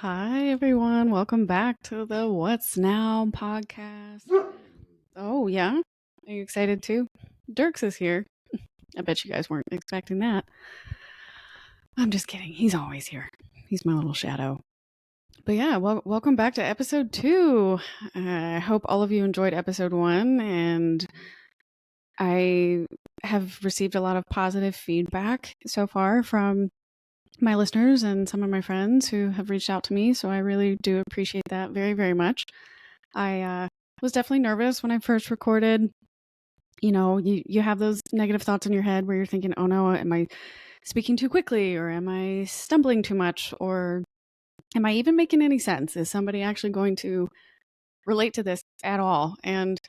Hi, everyone. Welcome back to the What's Now podcast. Oh, yeah? Are you excited too? Dirks is here. I bet you guys weren't expecting that. I'm just kidding. He's always here. He's my little shadow. But yeah, welcome back to episode 2. I hope all of you enjoyed episode 1, and I have received a lot of positive feedback so far from my listeners and some of my friends who have reached out to me. So I really do appreciate that very, very much. I was definitely nervous when I first recorded. You know, you have those negative thoughts in your head where you're thinking, oh no, am I speaking too quickly, or am I stumbling too much, or am I even making any sense? Is somebody actually going to relate to this at all? And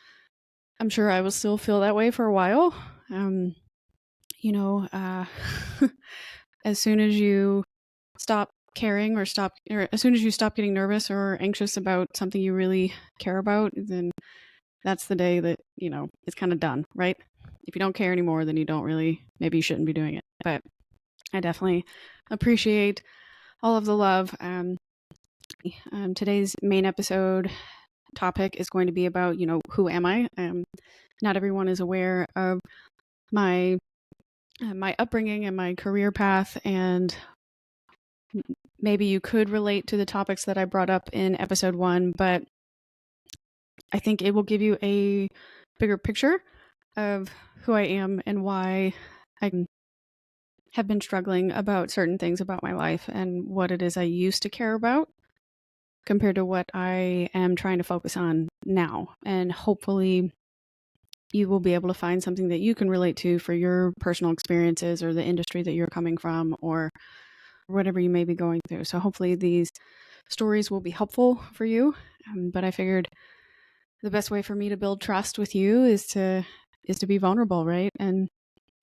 I'm sure I will still feel that way for a while. You know, as soon as you stop caring or as soon as you stop getting nervous or anxious about something you really care about, then that's the day that, it's kind of done, right? If you don't care anymore, then maybe you shouldn't be doing it. But I definitely appreciate all of the love. Today's main episode topic is going to be about, who am I? Not everyone is aware of my upbringing and my career path, and maybe you could relate to the topics that I brought up in episode 1, but I think it will give you a bigger picture of who I am and why I have been struggling about certain things about my life and what it is I used to care about compared to what I am trying to focus on now. And hopefully you will be able to find something that you can relate to for your personal experiences or the industry that you're coming from or whatever you may be going through. So hopefully these stories will be helpful for you. But I figured the best way for me to build trust with you is to be vulnerable, right? And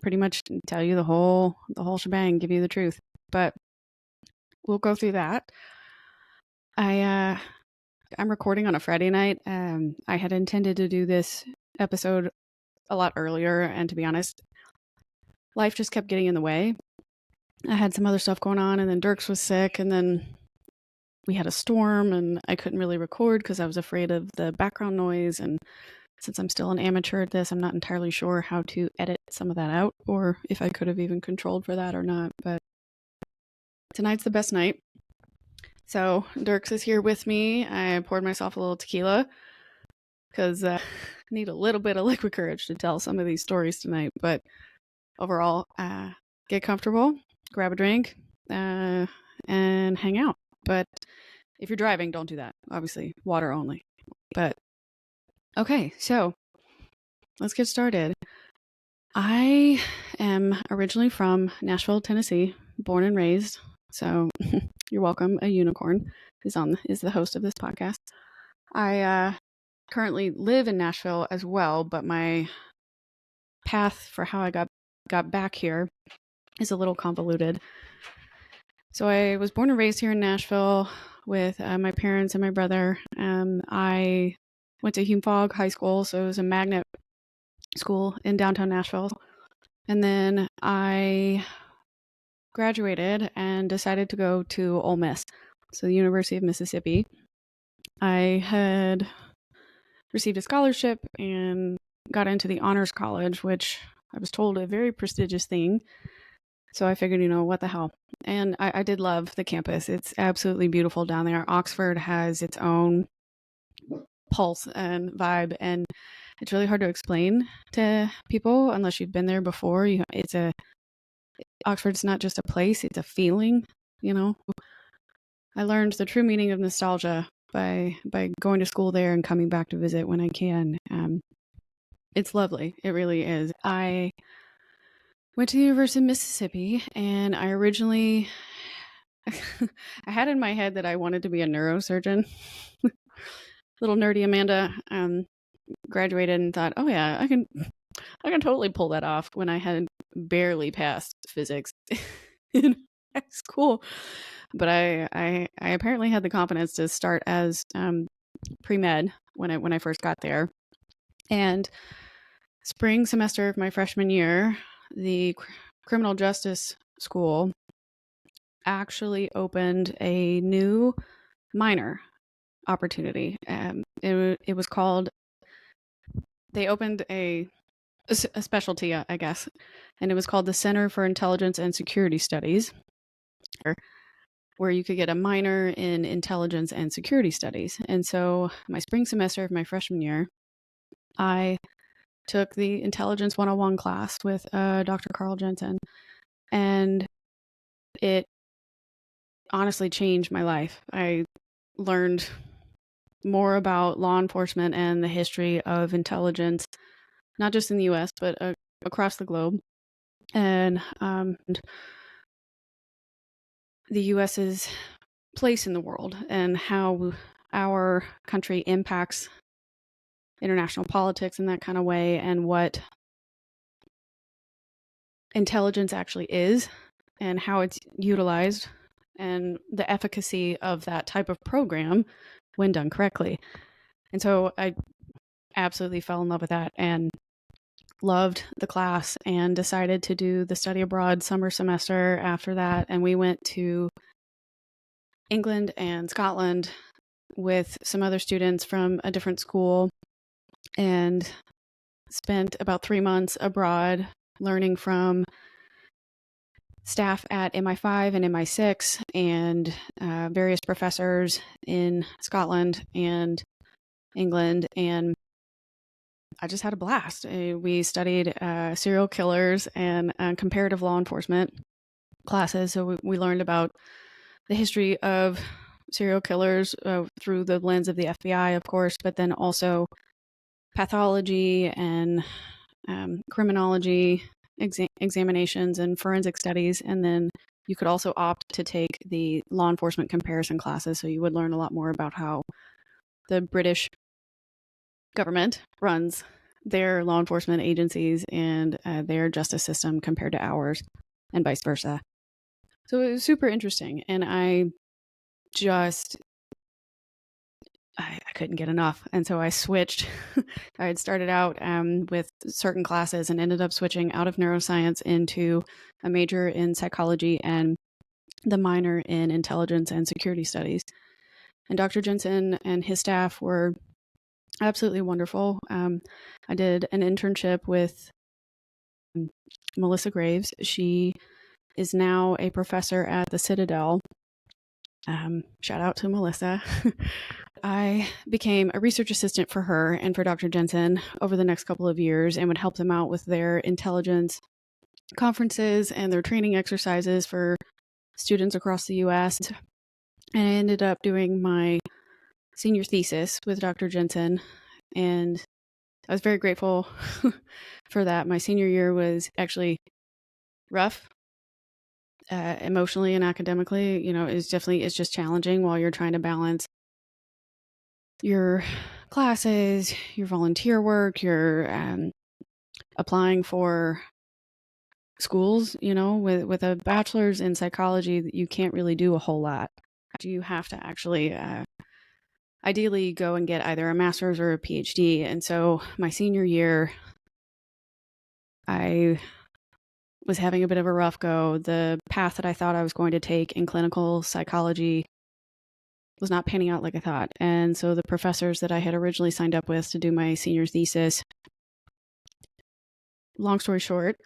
pretty much tell you the whole shebang, give you the truth. But we'll go through that. I'm recording on a Friday night. I had intended to do this episode a lot earlier, and to be honest, life just kept getting in the way. I had some other stuff going on, and then Dirks was sick, and then we had a storm, and I couldn't really record because I was afraid of the background noise. And since I'm still an amateur at this, I'm not entirely sure how to edit some of that out, or if I could have even controlled for that or not. But tonight's the best night. So Dirks is here with me. I poured myself a little tequila because I need a little bit of liquid courage to tell some of these stories tonight. But overall, get comfortable, grab a drink, and hang out. But if you're driving, don't do that. Obviously, water only. But okay, so let's get started. I am originally from Nashville, Tennessee, born and raised. So you're welcome. A unicorn is the host of this podcast. I currently live in Nashville as well, but my path for how I got back here is a little convoluted. So I was born and raised here in Nashville with my parents and my brother. I went to Hume-Fogg High School, so it was a magnet school in downtown Nashville. And then I graduated and decided to go to Ole Miss, so the University of Mississippi. I had received a scholarship and got into the honors college, which I was told a very prestigious thing. So I figured, what the hell? And I did love the campus. It's absolutely beautiful down there. Oxford has its own pulse and vibe, and it's really hard to explain to people unless you've been there before. Oxford's not just a place, it's a feeling, I learned the true meaning of nostalgia by going to school there and coming back to visit when I can. It's lovely. It really is. I went to the University of Mississippi, and I originally I had in my head that I wanted to be a neurosurgeon. Little nerdy Amanda graduated and thought, oh yeah, I can totally pull that off when I had barely passed physics in high school. But I apparently had the confidence to start as pre-med when I first got there. And spring semester of my freshman year, the criminal justice school actually opened a new minor opportunity. It was called, they opened a specialty, I guess, and it was called the Center for Intelligence and Security Studies, where you could get a minor in intelligence and security studies. And so my spring semester of my freshman year, I took the Intelligence 101 class with Dr. Carl Jensen, and it honestly changed my life. I learned more about law enforcement and the history of intelligence, not just in the US, but across the globe. And the US's place in the world and how our country impacts international politics in that kind of way, and what intelligence actually is and how it's utilized, and the efficacy of that type of program when done correctly. And so I absolutely fell in love with that and loved the class and decided to do the study abroad summer semester after that. And we went to England and Scotland with some other students from a different school and spent about 3 months abroad learning from staff at MI5 and MI6 and various professors in Scotland and England. And I just had a blast. We studied serial killers and comparative law enforcement classes. So we learned about the history of serial killers through the lens of the FBI, of course, but then also pathology and criminology examinations and forensic studies. And then you could also opt to take the law enforcement comparison classes. So you would learn a lot more about how the British government runs their law enforcement agencies and their justice system compared to ours, and vice versa. So it was super interesting. And I couldn't get enough. And so I switched. I had started out with certain classes and ended up switching out of neuroscience into a major in psychology and the minor in intelligence and security studies. And Dr. Jensen and his staff were absolutely wonderful. I did an internship with Melissa Graves. She is now a professor at the Citadel. Shout out to Melissa. I became a research assistant for her and for Dr. Jensen over the next couple of years and would help them out with their intelligence conferences and their training exercises for students across the US. And I ended up doing my senior thesis with Dr. Jensen, and I was very grateful for that. My senior year was actually rough. Emotionally and academically, it's just challenging while you're trying to balance your classes, your volunteer work, your applying for schools. With a bachelor's in psychology, you can't really do a whole lot. You have to actually ideally go and get either a master's or a PhD. And so my senior year, I was having a bit of a rough go. The path that I thought I was going to take in clinical psychology was not panning out like I thought. And so the professors that I had originally signed up with to do my senior thesis, long story short,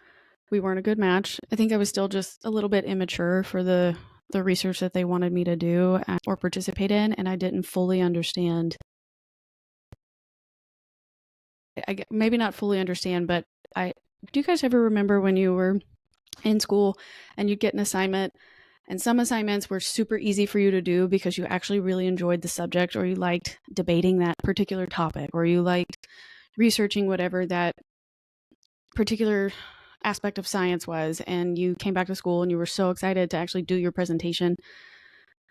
we weren't a good match. I think I was still just a little bit immature for the research that they wanted me to do or participate in, and I didn't fully understand. Maybe not fully understand, but do you guys ever remember when you were in school and you'd get an assignment, and some assignments were super easy for you to do because you actually really enjoyed the subject, or you liked debating that particular topic, or you liked researching whatever that particular aspect of science was, and you came back to school and you were so excited to actually do your presentation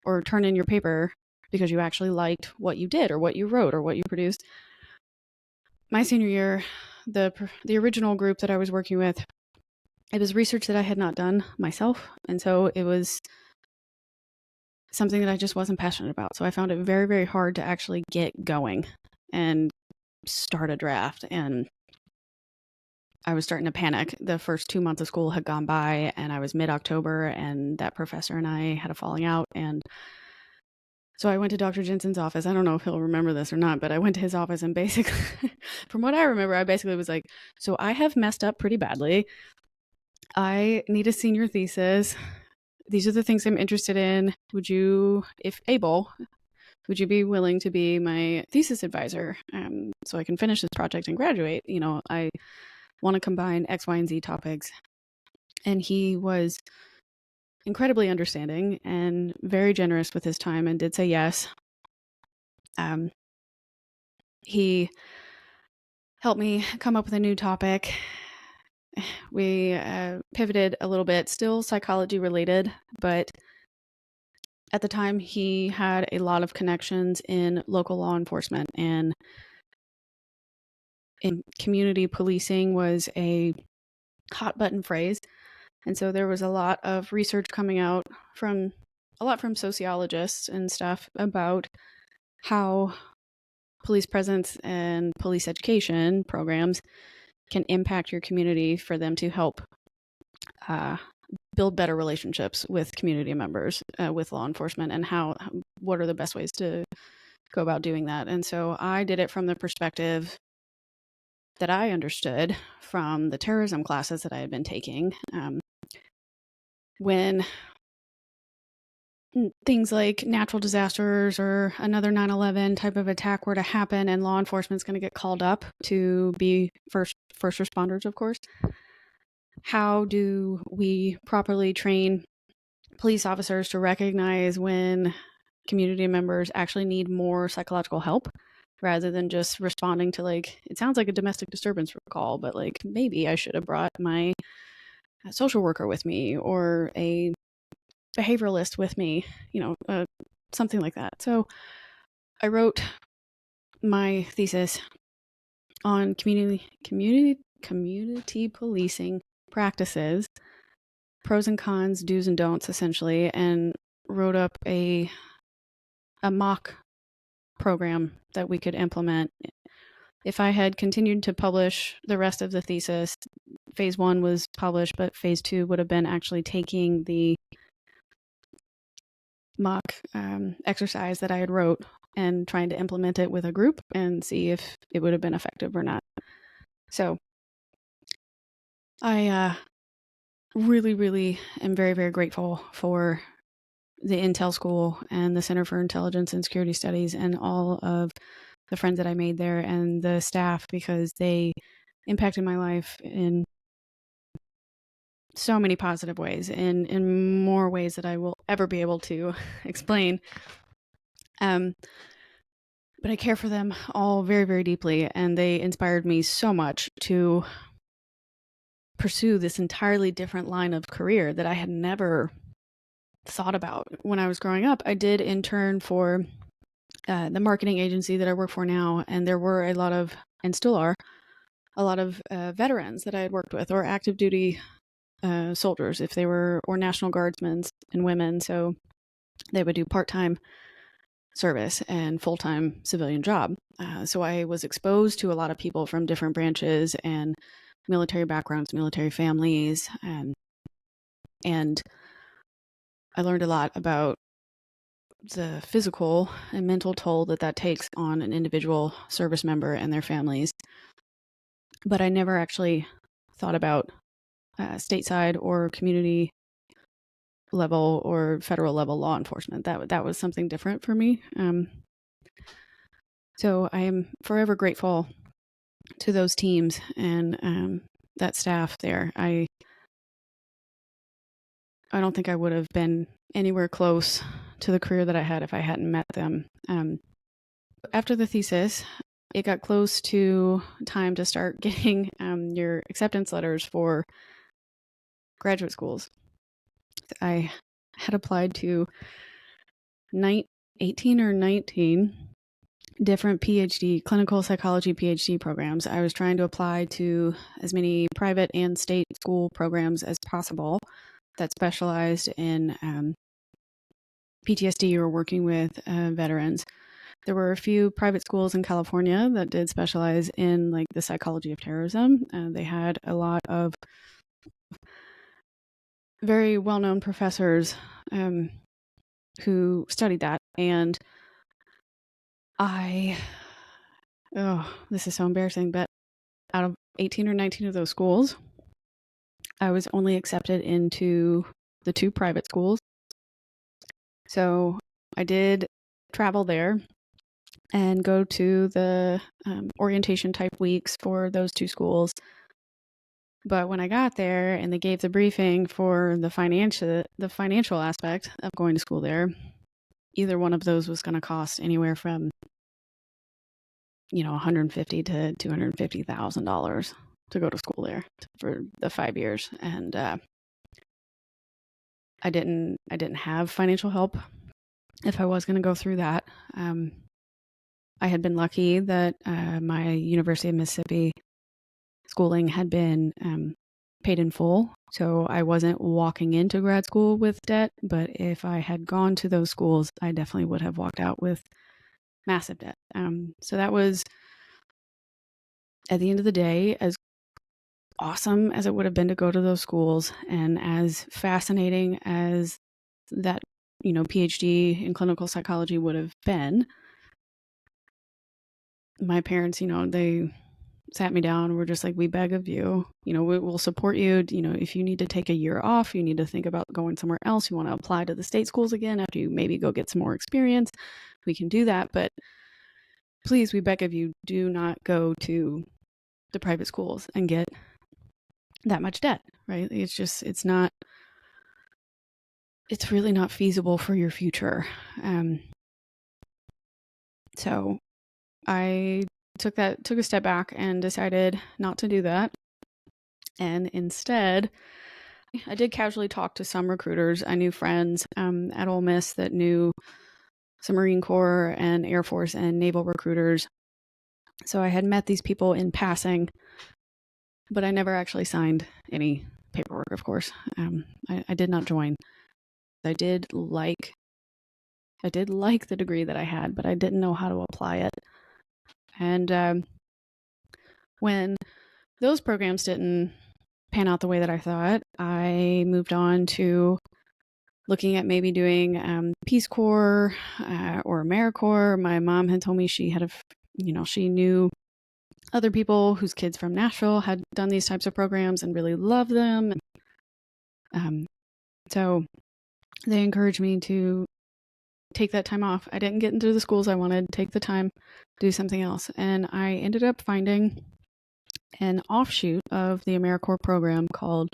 or turn in your paper because you actually liked what you did or what you wrote or what you produced. My senior year, the original group that I was working with, it was research that I had not done myself, and so it was something that I just wasn't passionate about. So I found it very, very hard to actually get going and start a draft, and I was starting to panic. The first 2 months of school had gone by, and I was mid-October, and that professor and I had a falling out, and So I went to Dr. Jensen's office. I don't know if he'll remember this or not, but I went to his office and basically, from what I remember, I basically was like, so I have messed up pretty badly. I need a senior thesis. These are the things I'm interested in. Would you, if able, would you be willing to be my thesis advisor so I can finish this project and graduate? I want to combine X, Y, and Z topics. And he was incredibly understanding and very generous with his time and did say yes. He helped me come up with a new topic. We pivoted a little bit, still psychology related, but at the time he had a lot of connections in local law enforcement, and in community policing was a hot button phrase. And so there was a lot of research coming out from sociologists and stuff about how police presence and police education programs can impact your community for them to help build better relationships with community members, with law enforcement, and what are the best ways to go about doing that. And so I did it from the perspective that I understood from the terrorism classes that I had been taking. When things like natural disasters or another 9/11 type of attack were to happen and law enforcement's going to get called up to be first responders, of course, how do we properly train police officers to recognize when community members actually need more psychological help rather than just responding to, like, it sounds like a domestic disturbance call, but like maybe I should have brought my social worker with me or a behavioralist with me, something like that. So I wrote my thesis on community policing practices, pros and cons, do's and don'ts, essentially, and wrote up a mock program that we could implement. If I had continued to publish the rest of the thesis, phase 1 was published, but phase 2 would have been actually taking the mock exercise that I had wrote and trying to implement it with a group and see if it would have been effective or not. So I really, really am very, very grateful for the Intel School and the Center for Intelligence and Security Studies and all of the friends that I made there and the staff, because they impacted my life in so many positive ways, in more ways that I will ever be able to explain. But I care for them all very, very deeply, and they inspired me so much to pursue this entirely different line of career that I had never thought about when I was growing up. I did intern for the marketing agency that I work for now, and there were a lot of, and still are, a lot of veterans that I had worked with, or active duty soldiers, if they were, or National Guardsmen and women. So they would do part-time service and full-time civilian job. So I was exposed to a lot of people from different branches and military backgrounds, military families, and I learned a lot about the physical and mental toll that takes on an individual service member and their families. But I never actually thought about stateside or community level or federal level law enforcement. That was something different for me. So I am forever grateful to those teams and that staff there. I don't think I would have been anywhere close to the career that I had if I hadn't met them. After the thesis, it got close to time to start getting your acceptance letters for graduate schools. I had applied to 18 or 19 different PhD, clinical psychology PhD programs. I was trying to apply to as many private and state school programs as possible that specialized in PTSD or working with veterans. There were a few private schools in California that did specialize in, like, the psychology of terrorism. They had a lot of very well-known professors who studied that. And this is so embarrassing, but out of 18 or 19 of those schools, I was only accepted into the 2 private schools. So I did travel there and go to the orientation type weeks for those 2 schools. But when I got there and they gave the briefing for the financial aspect of going to school there, either one of those was going to cost anywhere from $150,000 to $250,000 to go to school there for the 5 years. And I didn't have financial help if I was going to go through that. I had been lucky that my University of Mississippi schooling had been paid in full. So I wasn't walking into grad school with debt, but if I had gone to those schools, I definitely would have walked out with massive debt. So that was, at the end of the day, as awesome as it would have been to go to those schools and as fascinating as that, PhD in clinical psychology would have been. My parents, they sat me down. We're just like, we beg of you, we'll support you. If you need to take a year off, you need to think about going somewhere else. You want to apply to the state schools again after you maybe go get some more experience. We can do that. But please, we beg of you, do not go to the private schools and get that much debt, right? It's really not feasible for your future. So I took a step back and decided not to do that. And instead, I did casually talk to some recruiters. I knew friends at Ole Miss that knew some Marine Corps and Air Force and naval recruiters. So I had met these people in passing, but I never actually signed any paperwork, of course. I did not join. I did like the degree that I had, but I didn't know how to apply it. And when those programs didn't pan out the way that I thought, I moved on to looking at maybe doing Peace Corps or AmeriCorps. My mom had told me she knew other people whose kids from Nashville had done these types of programs and really loved them. So they encouraged me to take that time off. I didn't get into the schools I wanted, take the time, do something else. And I ended up finding an offshoot of the AmeriCorps program called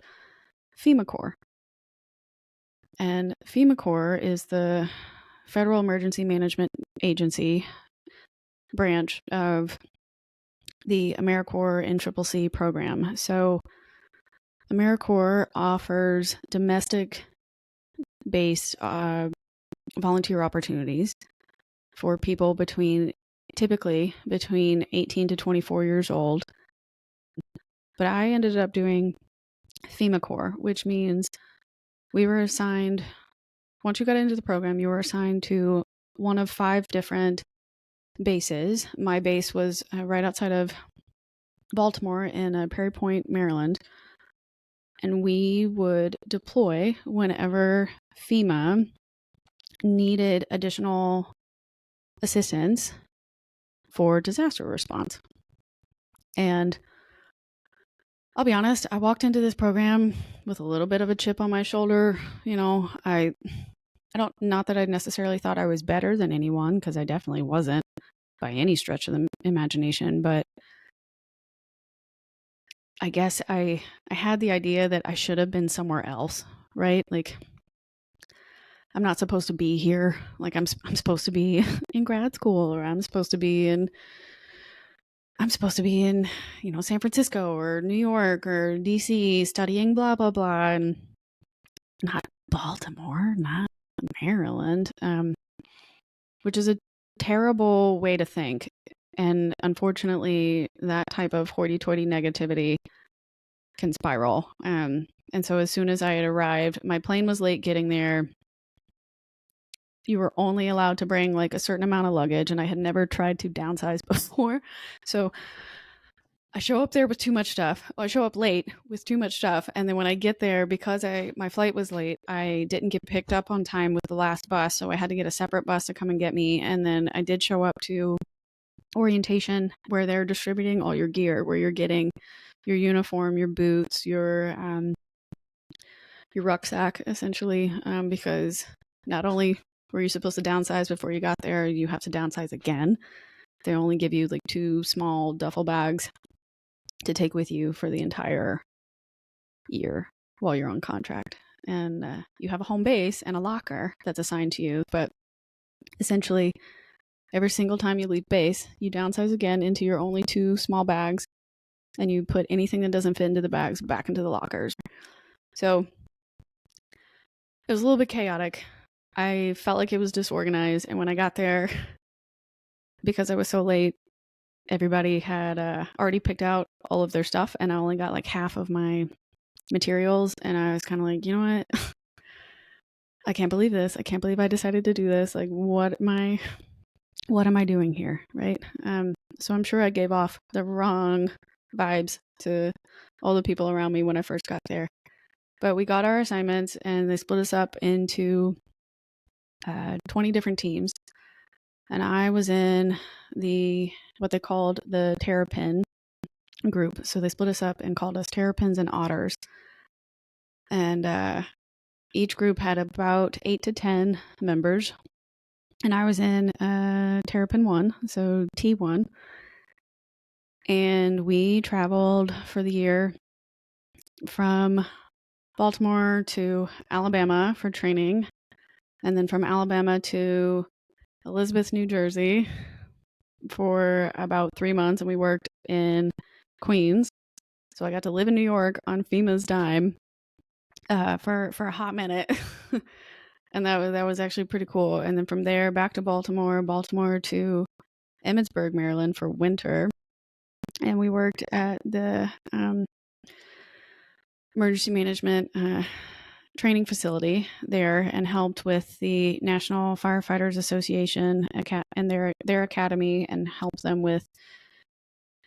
FEMA Corps. And FEMA Corps is the Federal Emergency Management Agency branch of the AmeriCorps NCCC program. So AmeriCorps offers domestic-based volunteer opportunities for people typically between 18 to 24 years old. But I ended up doing FEMA Corps, which means we were assigned, once you got into the program, you were assigned to one of 5 different bases. My base was right outside of Baltimore in Prairie Point, Maryland. And we would deploy whenever FEMA needed additional assistance for disaster response. And I'll be honest, I walked into this program with a little bit of a chip on my shoulder. I not that I necessarily thought I was better than anyone, because I definitely wasn't by any stretch of the imagination, but I guess I had the idea that I should have been somewhere else, right? Like, I'm not supposed to be here. Like, I'm supposed to be in grad school, or I'm supposed to be in San Francisco or New York or DC studying blah, blah, blah, and not Baltimore, not Maryland, which is a terrible way to think. And unfortunately, that type of hoity-toity negativity can spiral. And so as soon as I had arrived, my plane was late getting there. You were only allowed to bring like a certain amount of luggage, and I had never tried to downsize before. So I show up there with too much stuff. Well, I show up late with too much stuff. And then when I get there, because my flight was late, I didn't get picked up on time with the last bus. So I had to get a separate bus to come and get me. And then I did show up to orientation where they're distributing all your gear, where you're getting your uniform, your boots, your rucksack, essentially, because not only were you supposed to downsize before you got there, you have to downsize again. They only give you like 2 small duffel bags to take with you for the entire year while you're on contract. And you have a home base and a locker that's assigned to you. But essentially, every single time you leave base, you downsize again into your only 2 small bags, and you put anything that doesn't fit into the bags back into the lockers. So it was a little bit chaotic. I felt like it was disorganized. And when I got there, because I was so late, everybody had already picked out all of their stuff, and I only got like half of my materials. And I was kind of like, you know what? I can't believe this. I can't believe I decided to do this. Like, what am I doing here? Right. So I'm sure I gave off the wrong vibes to all the people around me when I first got there. But we got our assignments, and they split us up into 20 different teams. And I was in what they called the Terrapin group. So they split us up and called us Terrapins and Otters. And each group had about 8 to 10 members. And I was in Terrapin 1, so T1. And we traveled for the year from Baltimore to Alabama for training, and then from Alabama to Elizabeth, New Jersey for about 3 months, and we worked in Queens. So I got to live in New York on FEMA's dime for a hot minute. And that was actually pretty cool. And then from there back to Baltimore to Emmitsburg, Maryland for winter. And we worked at the emergency management training facility there, and helped with the National Firefighters Association and their academy, and helped them with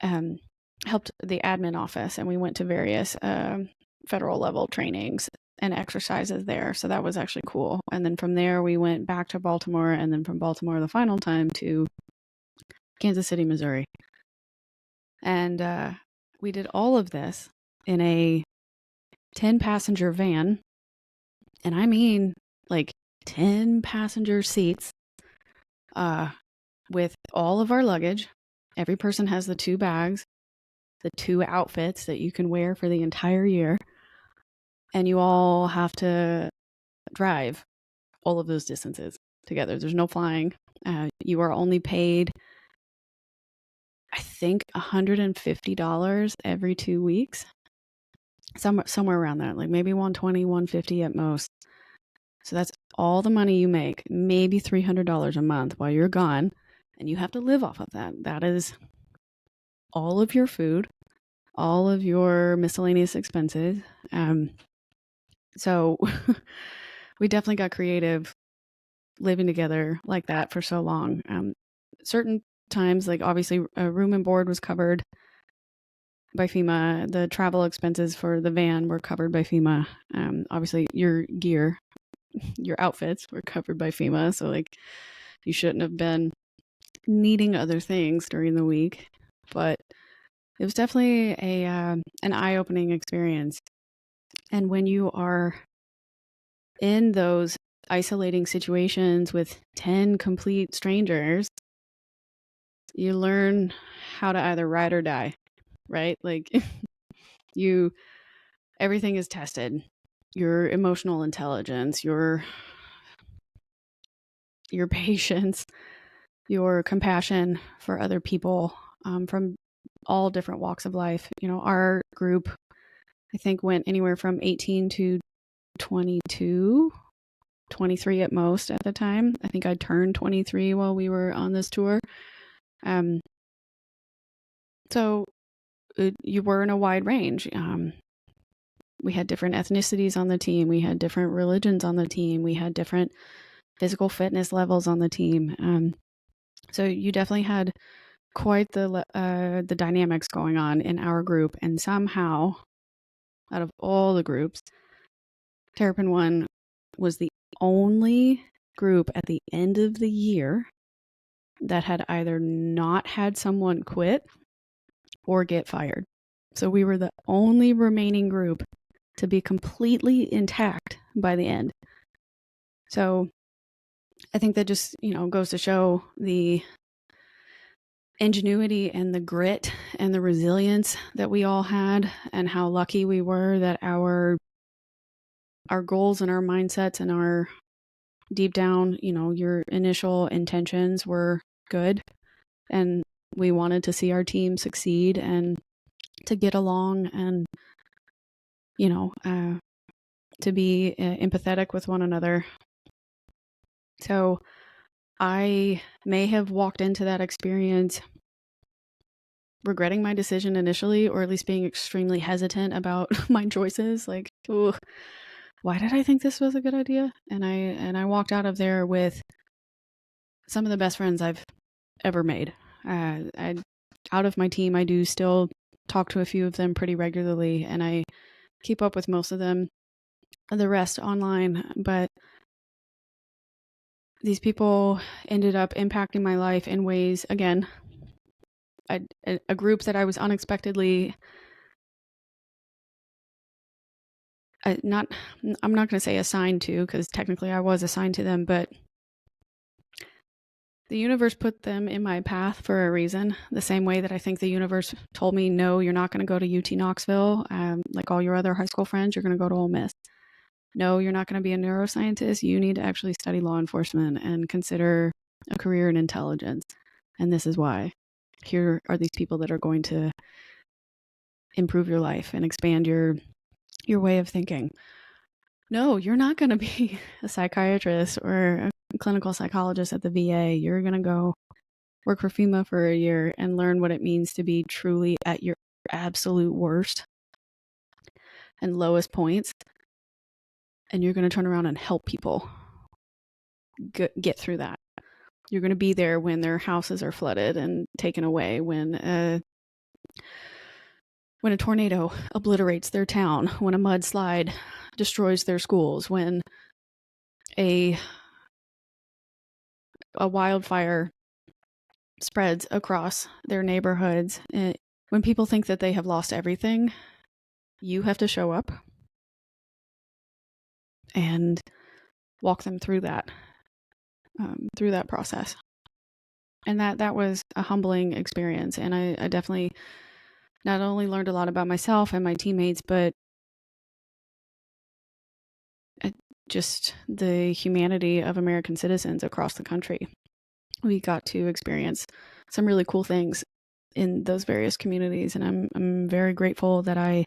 helped the admin office. And we went to various federal level trainings and exercises there. So that was actually cool. And then from there we went back to Baltimore, and then from Baltimore the final time to Kansas City, Missouri. And we did all of this in a 10-passenger van. And I mean like 10 passenger seats with all of our luggage. Every person has the 2 bags, the 2 outfits that you can wear for the entire year. And you all have to drive all of those distances together. There's no flying. You are only paid, I think, $150 every 2 weeks. Somewhere around that, like maybe $120, $150 at most. So that's all the money you make, maybe $300 a month while you're gone, and you have to live off of that. That is all of your food, all of your miscellaneous expenses. So we definitely got creative living together like that for so long. Certain times, like obviously room and board was covered by FEMA. The travel expenses for the van were covered by FEMA. Obviously your gear, your outfits were covered by FEMA. So like you shouldn't have been needing other things during the week, but it was definitely an eye-opening experience. And when you are in those isolating situations with 10 complete strangers, you learn how to either ride or die, right? Like everything is tested. Your emotional intelligence, your patience, your compassion for other people, from all different walks of life. You know, our group, I think, went anywhere from 18 to 22, 23 at most at the time. I think I turned 23 while we were on this tour. So you were in a wide range. We had different ethnicities on the team. We had different religions on the team. We had different physical fitness levels on the team. So you definitely had quite the dynamics going on in our group, and somehow, out of all the groups, Terrapin One was the only group at the end of the year that had either not had someone quit or get fired. So we were the only remaining group to be completely intact by the end. So I think that just, goes to show the ingenuity and the grit and the resilience that we all had, and how lucky we were that our goals and our mindsets and our deep down, your initial intentions were good, and we wanted to see our team succeed and to get along, and to be empathetic with one another. So I may have walked into that experience regretting my decision initially, or at least being extremely hesitant about my choices. Like, ooh, why did I think this was a good idea? And I walked out of there with some of the best friends I've ever made. Out of my team, I do still talk to a few of them pretty regularly, and I keep up with most of them, the rest online. But these people ended up impacting my life in ways, again, a group that I was unexpectedly I'm not going to say assigned to, because technically I was assigned to them, but the universe put them in my path for a reason. The same way that I think the universe told me, no, you're not going to go to UT Knoxville, like all your other high school friends, you're going to go to Ole Miss. No, you're not going to be a neuroscientist. You need to actually study law enforcement and consider a career in intelligence. And this is why. Here are these people that are going to improve your life and expand your way of thinking. No, you're not going to be a psychiatrist or a clinical psychologist at the VA. You're going to go work for FEMA for a year and learn what it means to be truly at your absolute worst and lowest points. And you're going to turn around and help people get through that. You're going to be there when their houses are flooded and taken away, when a tornado obliterates their town, when a mudslide destroys their schools, when a wildfire spreads across their neighborhoods. When people think that they have lost everything, you have to show up and walk them through that process. And that was a humbling experience. And I definitely not only learned a lot about myself and my teammates, but just the humanity of American citizens across the country. We got to experience some really cool things in those various communities, and I'm very grateful that I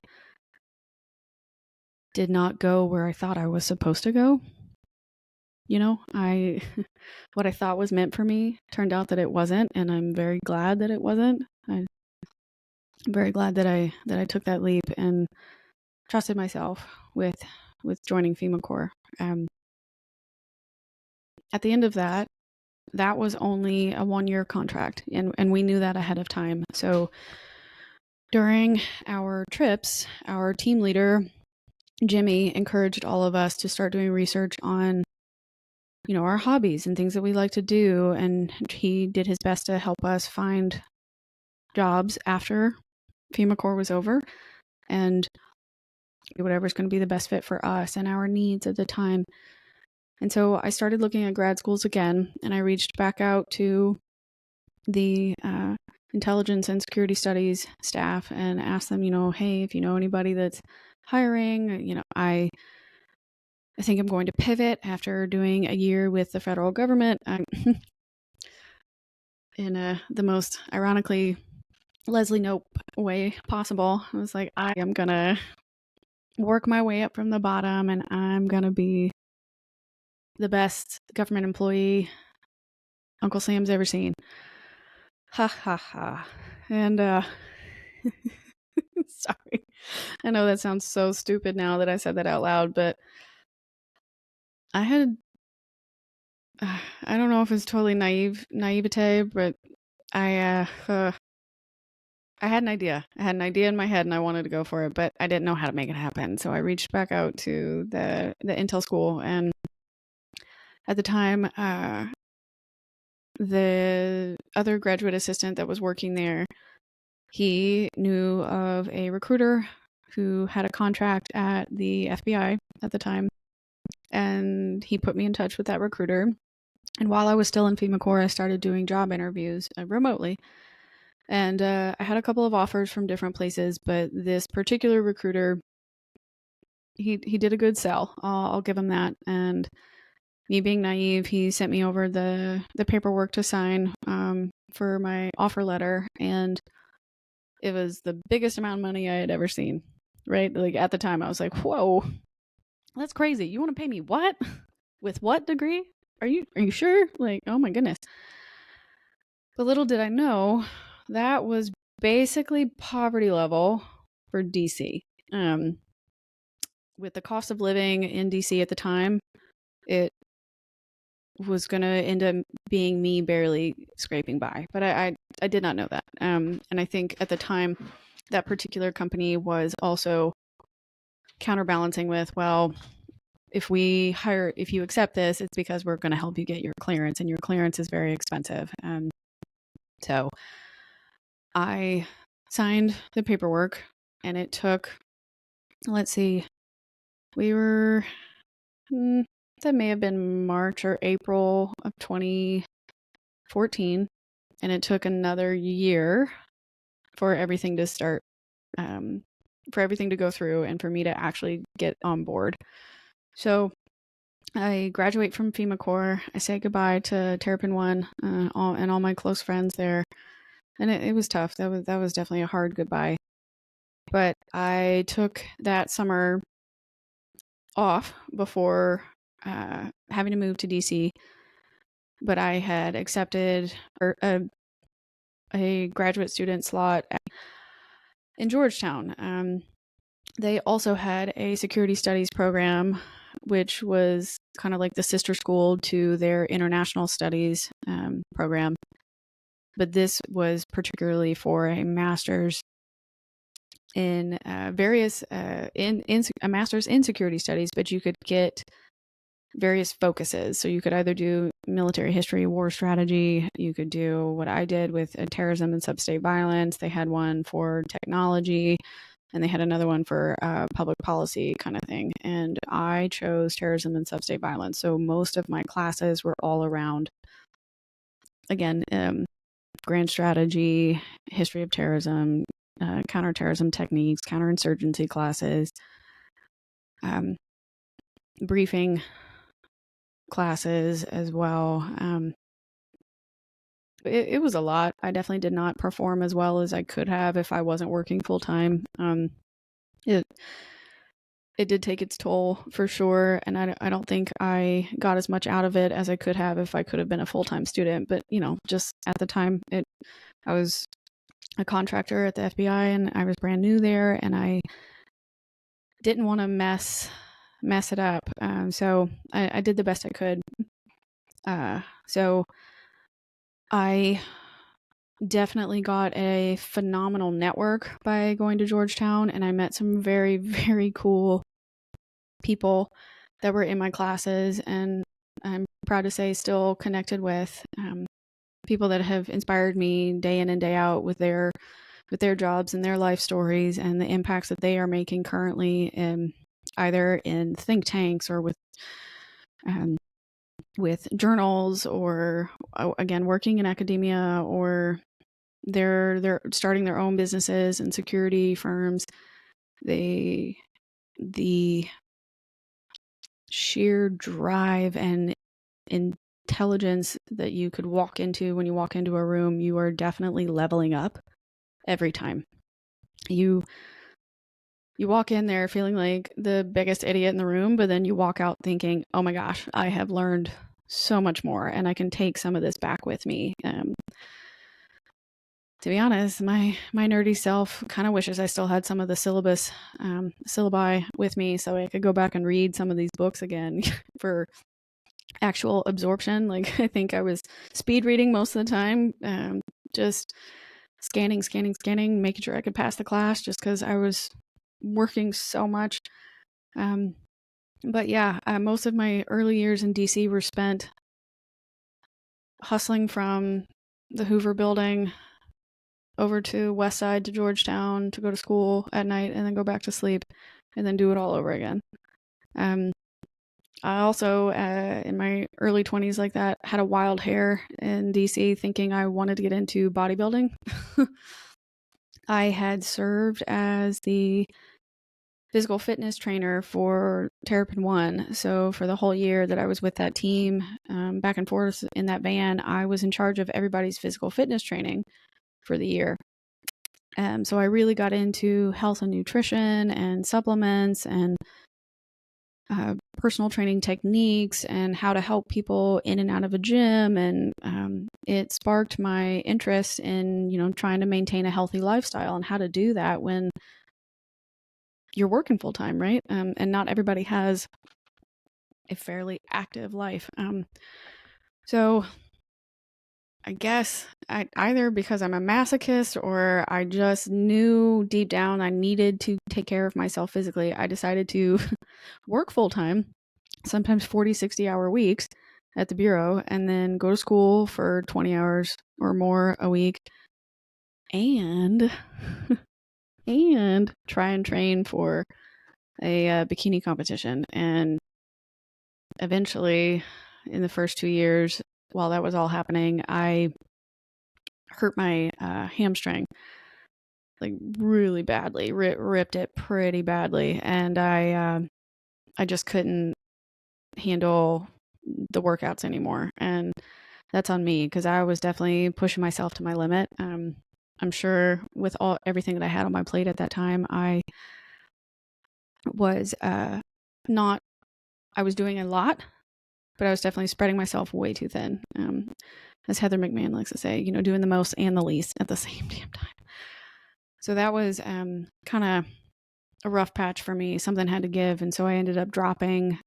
did not go where I thought I was supposed to go. What I thought was meant for me turned out that it wasn't, and I'm very glad that it wasn't. I'm very glad that I took that leap and trusted myself with joining FEMA Corps. At the end of that was only a 1-year contract, and we knew that ahead of time. So during our trips, our team leader, Jimmy, encouraged all of us to start doing research on, our hobbies and things that we like to do. And he did his best to help us find jobs after FEMA Corps was over, and whatever's going to be the best fit for us and our needs at the time. And so I started looking at grad schools again, and I reached back out to the intelligence and security studies staff and asked them, hey, if you know anybody that's hiring, I think I'm going to pivot after doing a year with the federal government in the most ironically Leslie Knope way possible. I was like, I am going to work my way up from the bottom, and I'm going to be the best government employee Uncle Sam's ever seen. Ha ha ha. And sorry. I know that sounds so stupid now that I said that out loud, but I don't know if it's totally naivete, but I had an idea. I had an idea in my head and I wanted to go for it, but I didn't know how to make it happen. So I reached back out to the Intel school, and at the time, the other graduate assistant that was working there, he knew of a recruiter who had a contract at the FBI at the time, and he put me in touch with that recruiter. And while I was still in FEMA Corps, I started doing job interviews remotely. And I had a couple of offers from different places, but this particular recruiter, he did a good sell. I'll give him that. And me being naive, he sent me over the paperwork to sign for my offer letter, and it was the biggest amount of money I had ever seen. Right? Like at the time, I was like, "Whoa, that's crazy! You want to pay me what? With what degree? Are you sure?" Like, oh my goodness. But little did I know, that was basically poverty level for DC. With the cost of living in DC at the time, it was going to end up being me barely scraping by. But I did not know that. And I think at the time, that particular company was also counterbalancing with, well, if you accept this, it's because we're going to help you get your clearance, and your clearance is very expensive. So I signed the paperwork, and it took, let's see, that may have been March or April of 2014, and it took another year for everything to start, for everything to go through and for me to actually get on board. So I graduate from FEMA Corps. I say goodbye to Terrapin 1 and all my close friends there. And it was tough. That was definitely a hard goodbye. But I took that summer off before having to move to DC. But I had accepted a graduate student slot in Georgetown. They also had a security studies program, which was kind of like the sister school to their international studies program. But this was particularly for a master's in a master's in security studies, but you could get various focuses. So you could either do military history, war strategy. You could do what I did with terrorism and substate violence. They had one for technology, and they had another one for public policy kind of thing. And I chose terrorism and substate violence. So most of my classes were all around, again, grand strategy, history of terrorism, counterterrorism techniques, counterinsurgency classes, briefing classes as well. It was a lot. I definitely did not perform as well as I could have if I wasn't working full time. It did take its toll for sure, and I don't think I got as much out of it as I could have if I could have been a full-time student. But just at the time, I was a contractor at the FBI, and I was brand new there, and I didn't want to mess it up. So I did the best I could. So I definitely got a phenomenal network by going to Georgetown, and I met some very, very cool people that were in my classes, and I'm proud to say still connected with people that have inspired me day in and day out with their jobs and their life stories and the impacts that they are making currently either in think tanks or with journals, or again working in academia, or they're starting their own businesses and security firms. The sheer drive and intelligence that you could walk into when you walk into a room, you are definitely leveling up every time. You walk in there feeling like the biggest idiot in the room, but then you walk out thinking, oh my gosh, I have learned so much more, and I can take some of this back with me. To be honest, my nerdy self kind of wishes I still had some of the syllabi with me so I could go back and read some of these books again for actual absorption. Like, I think I was speed reading most of the time, just scanning, making sure I could pass the class just because I was working so much. But yeah, most of my early years in DC were spent hustling from the Hoover building over to West Side to Georgetown to go to school at night and then go back to sleep and then do it all over again. I also, in my early 20s like that, had a wild hair in DC thinking I wanted to get into bodybuilding. I had served as the physical fitness trainer for Terrapin One. So for the whole year that I was with that team, back and forth in that van, I was in charge of everybody's physical fitness training for the year. So I really got into health and nutrition and supplements and personal training techniques and how to help people in and out of a gym. And it sparked my interest in, trying to maintain a healthy lifestyle and how to do that when you're working full time, right? And not everybody has a fairly active life. So I guess either because I'm a masochist or I just knew deep down I needed to take care of myself physically, I decided to work full time, sometimes 40, 60-hour weeks at the Bureau, and then go to school for 20 hours or more a week and try and train for a bikini competition. And eventually, in the first 2 years, while that was all happening, I hurt my hamstring like really badly, ripped it pretty badly, and I just couldn't handle the workouts anymore. And that's on me because I was definitely pushing myself to my limit. I'm sure with everything that I had on my plate at that time, I was not. I was doing a lot, but I was definitely spreading myself way too thin. As Heather McMahon likes to say, doing the most and the least at the same damn time. So that was kind of a rough patch for me. Something had to give, and so I ended up dropping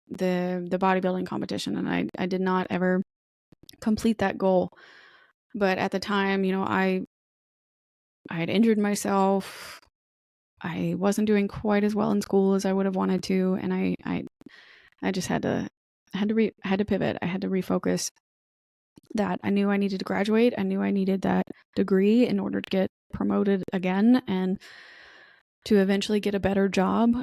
the bodybuilding competition, and I did not ever complete that goal. But at the time, I had injured myself. I wasn't doing quite as well in school as I would have wanted to, and I just had to pivot. I had to refocus. That I knew I needed to graduate. I knew I needed that degree in order to get promoted again and to eventually get a better job.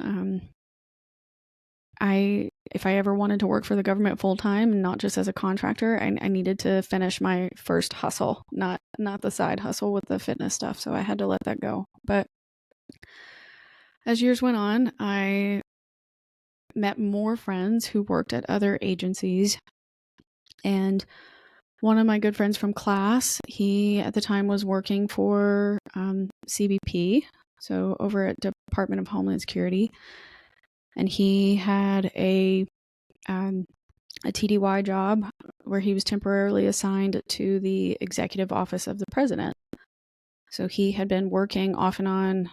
If I ever wanted to work for the government full time and not just as a contractor, I needed to finish my first hustle, not the side hustle with the fitness stuff. So I had to let that go. But as years went on, I met more friends who worked at other agencies. And one of my good friends from class, he at the time was working for CBP, so over at Department of Homeland Security. And he had a TDY job where he was temporarily assigned to the executive office of the president. So he had been working off and on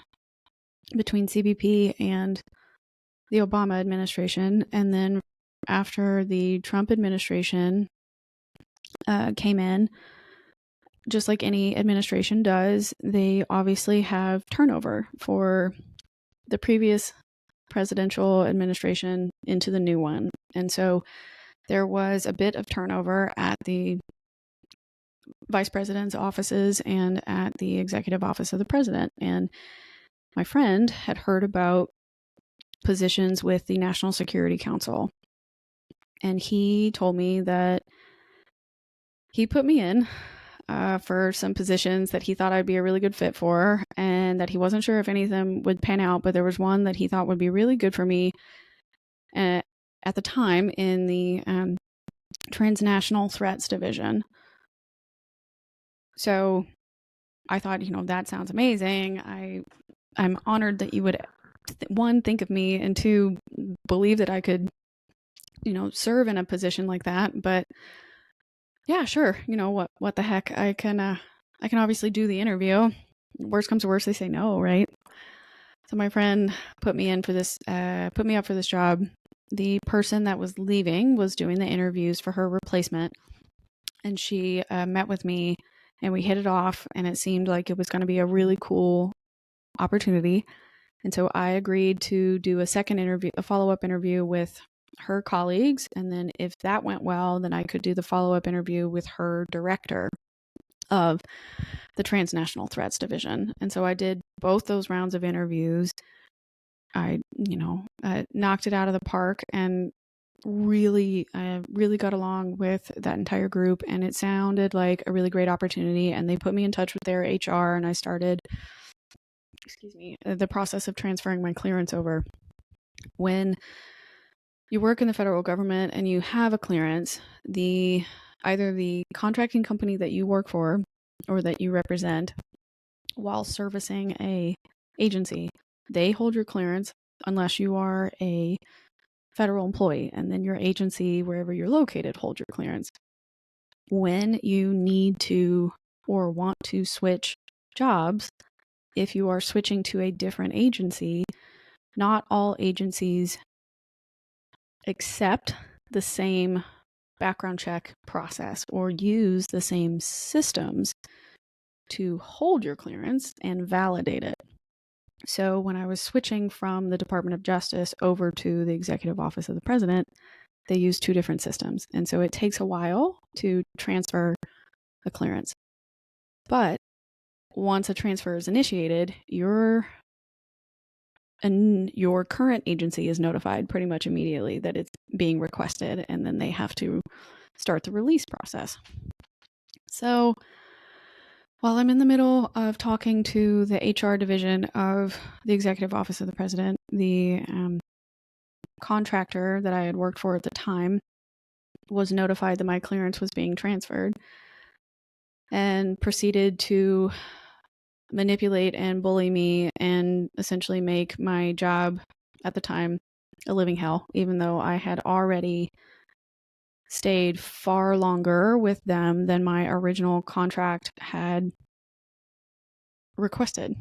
between CBP and the Obama administration. And then after the Trump administration came in, just like any administration does, they obviously have turnover for the previous presidential administration into the new one. And so there was a bit of turnover at the vice president's offices and at the executive office of the president. And my friend had heard about positions with the National Security Council. And he told me that he put me in for some positions that he thought I'd be a really good fit for, and that he wasn't sure if any of them would pan out, but there was one that he thought would be really good for me at the time in the Transnational Threats Division. So I thought, that sounds amazing. I'm honored that you would, one, think of me, and two, believe that I could, serve in a position like that. But yeah, sure. What the heck? I can obviously do the interview. Worst comes to worst, they say no, right? So my friend put me up for this job. The person that was leaving was doing the interviews for her replacement, and she met with me and we hit it off, and it seemed like it was going to be a really cool opportunity. And so I agreed to do a second interview, a follow-up interview with her colleagues. And then if that went well, then I could do the follow-up interview with her director of the Transnational Threats Division. And so I did both those rounds of interviews. I knocked it out of the park and really got along with that entire group. And it sounded like a really great opportunity. And they put me in touch with their HR, and I started the process of transferring my clearance over. When you work in the federal government and you have a clearance, either the contracting company that you work for or that you represent while servicing a agency, they hold your clearance unless you are a federal employee, and then your agency, wherever you're located, holds your clearance. When you need to or want to switch jobs, if you are switching to a different agency, not all agencies accept the same background check process or use the same systems to hold your clearance and validate it. So when I was switching from the Department of Justice over to the Executive Office of the President, they use two different systems. And so it takes a while to transfer a clearance. But once a transfer is initiated, your current agency is notified pretty much immediately that it's being requested, and then they have to start the release process. So while I'm in the middle of talking to the HR division of the Executive Office of the President, the contractor that I had worked for at the time was notified that my clearance was being transferred and proceeded to manipulate and bully me and essentially make my job at the time a living hell, even though I had already stayed far longer with them than my original contract had requested.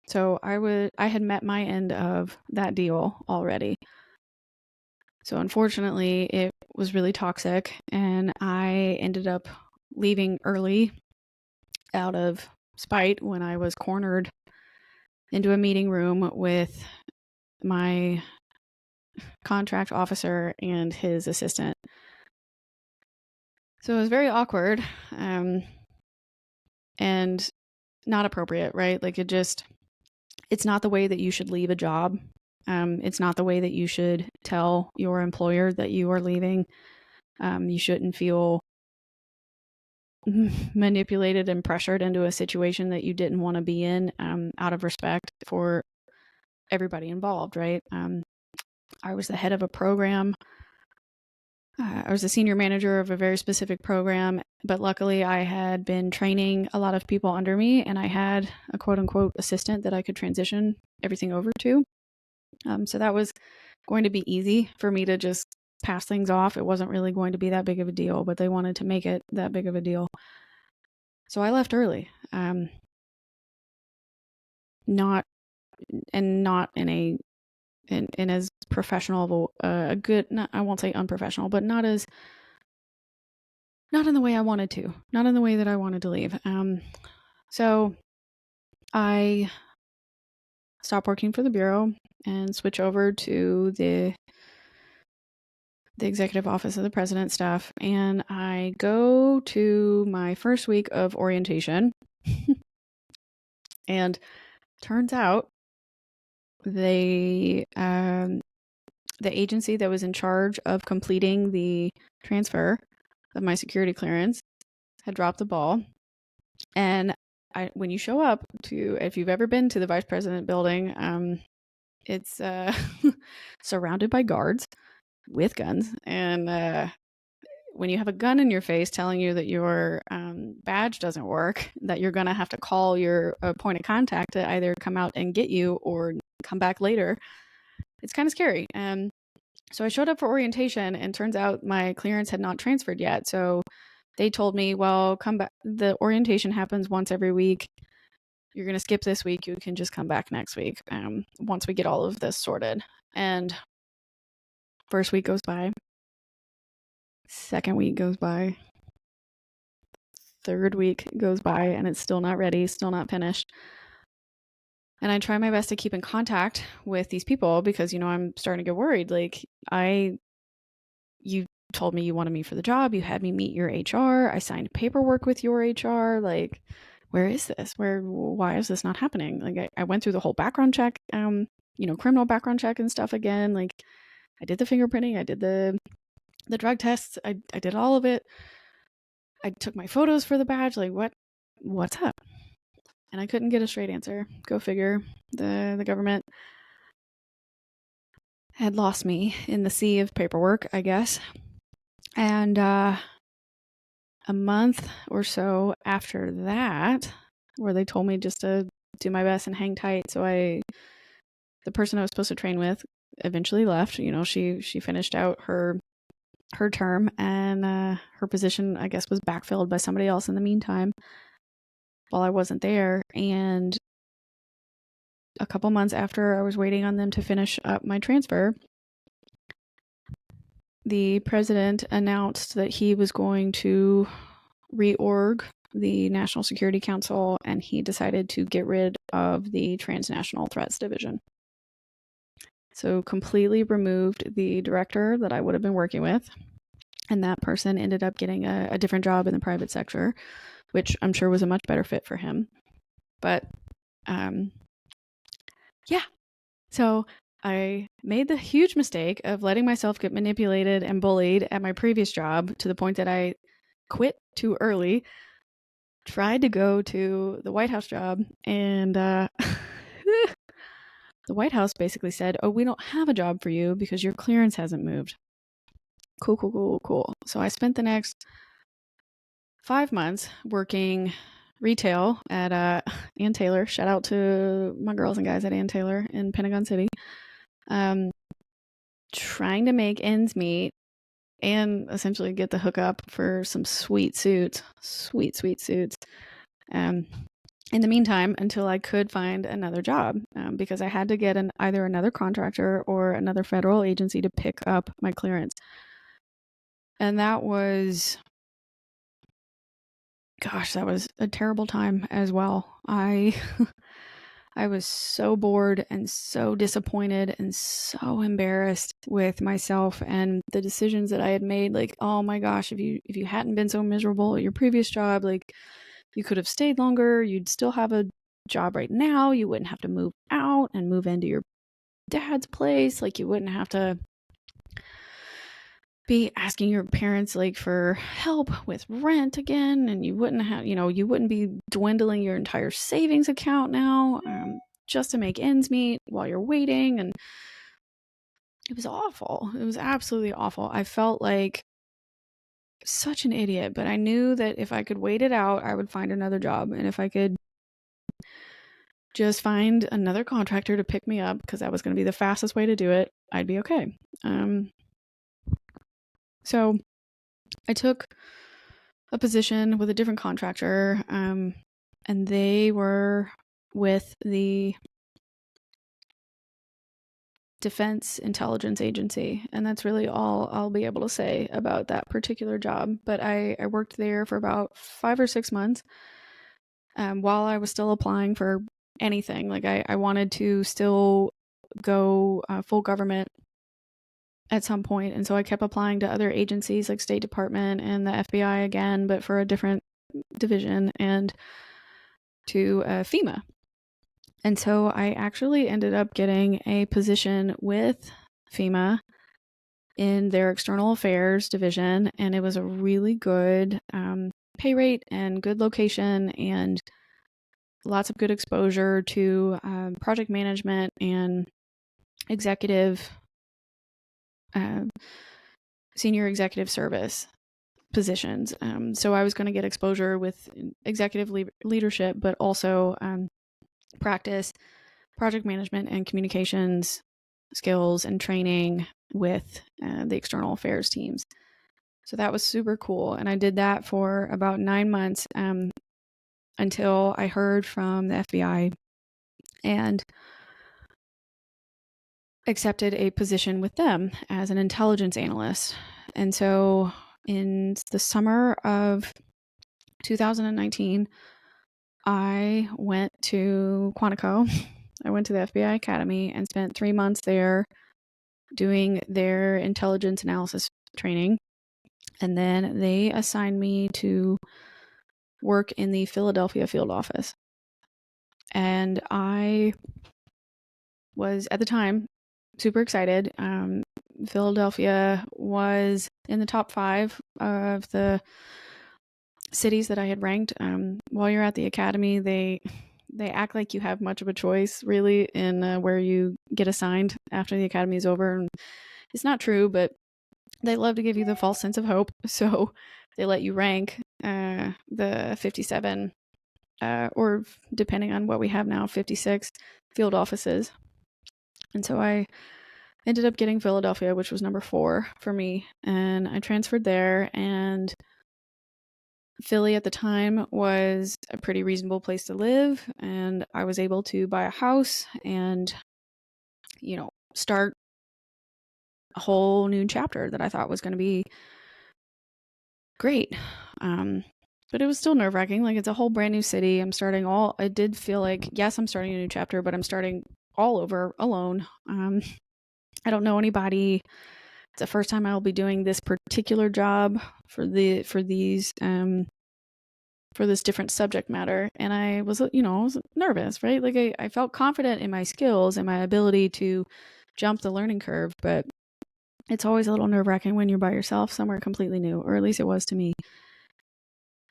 So I had met my end of that deal already. So unfortunately, it was really toxic, and I ended up leaving early out of spite when I was cornered into a meeting room with my contract officer and his assistant. So it was very awkward, and not appropriate, right? Like it's not the way that you should leave a job. It's not the way that you should tell your employer that you are leaving. You shouldn't feel manipulated and pressured into a situation that you didn't want to be in, out of respect for everybody involved, right? I was the head of a program. I was a senior manager of a very specific program, but luckily I had been training a lot of people under me, and I had a quote unquote assistant that I could transition everything over to. So that was going to be easy for me to just pass things off. It wasn't really going to be that big of a deal, but they wanted to make it that big of a deal. So I left early. Not in as professional of a good, not, I won't say unprofessional, but not in the way I wanted to, not in the way that I wanted to leave. So I stopped working for the Bureau and switch over to the Executive Office of the President stuff. And I go to my first week of orientation and turns out the agency that was in charge of completing the transfer of my security clearance had dropped the ball. And when you show up if you've ever been to the Vice President building, it's surrounded by guards with guns. And when you have a gun in your face telling you that your badge doesn't work, that you're going to have to call your point of contact to either come out and get you or come back later, it's kind of scary. So I showed up for orientation, and turns out my clearance had not transferred yet. So they told me, well, come back. The orientation happens once every week. You're going to skip this week. You can just come back next week once we get all of this sorted. And first week goes by. Second week goes by. third week goes by and it's still not ready, still not finished. And I try my best to keep in contact with these people because, I'm starting to get worried. Like, you told me you wanted me for the job. You had me meet your HR. I signed paperwork with your HR. Like, where is this? Why is this not happening? Like, I went through the whole background check, criminal background check and stuff again. Like, I did the fingerprinting. I did the drug tests. I did all of it. I took my photos for the badge. Like, what's up? And I couldn't get a straight answer. Go figure. The government had lost me in the sea of paperwork, I guess. And a month or so after that, where they told me just to do my best and hang tight. So the person I was supposed to train with eventually left. She finished out her term, and her position, I guess, was backfilled by somebody else in the meantime while I wasn't there. And a couple months after I was waiting on them to finish up my transfer, the president announced that he was going to reorg the National Security Council, and he decided to get rid of the Transnational Threats Division. So completely removed the director that I would have been working with, and that person ended up getting a different job in the private sector, which I'm sure was a much better fit for him. But yeah, so I made the huge mistake of letting myself get manipulated and bullied at my previous job to the point that I quit too early, tried to go to the White House job, and the White House basically said, "Oh, we don't have a job for you because your clearance hasn't moved." Cool. So I spent the next 5 months working retail at Ann Taylor. Shout out to my girls and guys at Ann Taylor in Pentagon City. Trying to make ends meet and essentially get the hookup for some sweet suits. In the meantime, until I could find another job, because I had to get either another contractor or another federal agency to pick up my clearance. And that was a terrible time as well. I was so bored and so disappointed and so embarrassed with myself and the decisions that I had made. Like, oh my gosh, if you hadn't been so miserable at your previous job, like, you could have stayed longer. You'd still have a job right now. You wouldn't have to move out and move into your dad's place. Like, you wouldn't have to be asking your parents like for help with rent again, and you wouldn't be dwindling your entire savings account now just to make ends meet while you're waiting. And it was awful. It was absolutely awful. I felt like such an idiot, but I knew that if I could wait it out, I would find another job. And if I could just find another contractor to pick me up, because that was going to be the fastest way to do it, I'd be okay. So I took a position with a different contractor, and they were with the Defense Intelligence Agency, and that's really all I'll be able to say about that particular job. But I worked there for about 5 or 6 months while I was still applying for anything. Like, I wanted to still go full government at some point, and so I kept applying to other agencies like State Department and the FBI again, but for a different division, and to FEMA. And so I actually ended up getting a position with FEMA in their external affairs division, and it was a really good pay rate and good location and lots of good exposure to project management and senior executive service positions. So I was going to get exposure with executive leadership, but also practice project management and communications skills and training with the external affairs teams. So that was super cool. And I did that for about 9 months until I heard from the FBI and accepted a position with them as an intelligence analyst. And so in the summer of 2019, I went to Quantico. I went to the FBI Academy and spent 3 months there doing their intelligence analysis training. And then they assigned me to work in the Philadelphia field office. And I was, at the time, super excited. Philadelphia was in the top 5 of the cities that I had ranked. While you're at the academy, they act like you have much of a choice, really, in where you get assigned after the academy is over. And it's not true, but they love to give you the false sense of hope. So they let you rank the 57, or depending on what we have now, 56 field offices. And so I ended up getting Philadelphia, which was number 4 for me. And I transferred there, and Philly at the time was a pretty reasonable place to live. And I was able to buy a house and, start a whole new chapter that I thought was going to be great. But it was still nerve-wracking. Like, it's a whole brand new city. It did feel like, yes, I'm starting a new chapter, but I'm starting all over alone. I don't know anybody. It's the first time I'll be doing this particular job for this different subject matter. And I was nervous, right? Like, I felt confident in my skills and my ability to jump the learning curve, but it's always a little nerve-wracking when you're by yourself somewhere completely new, or at least it was to me.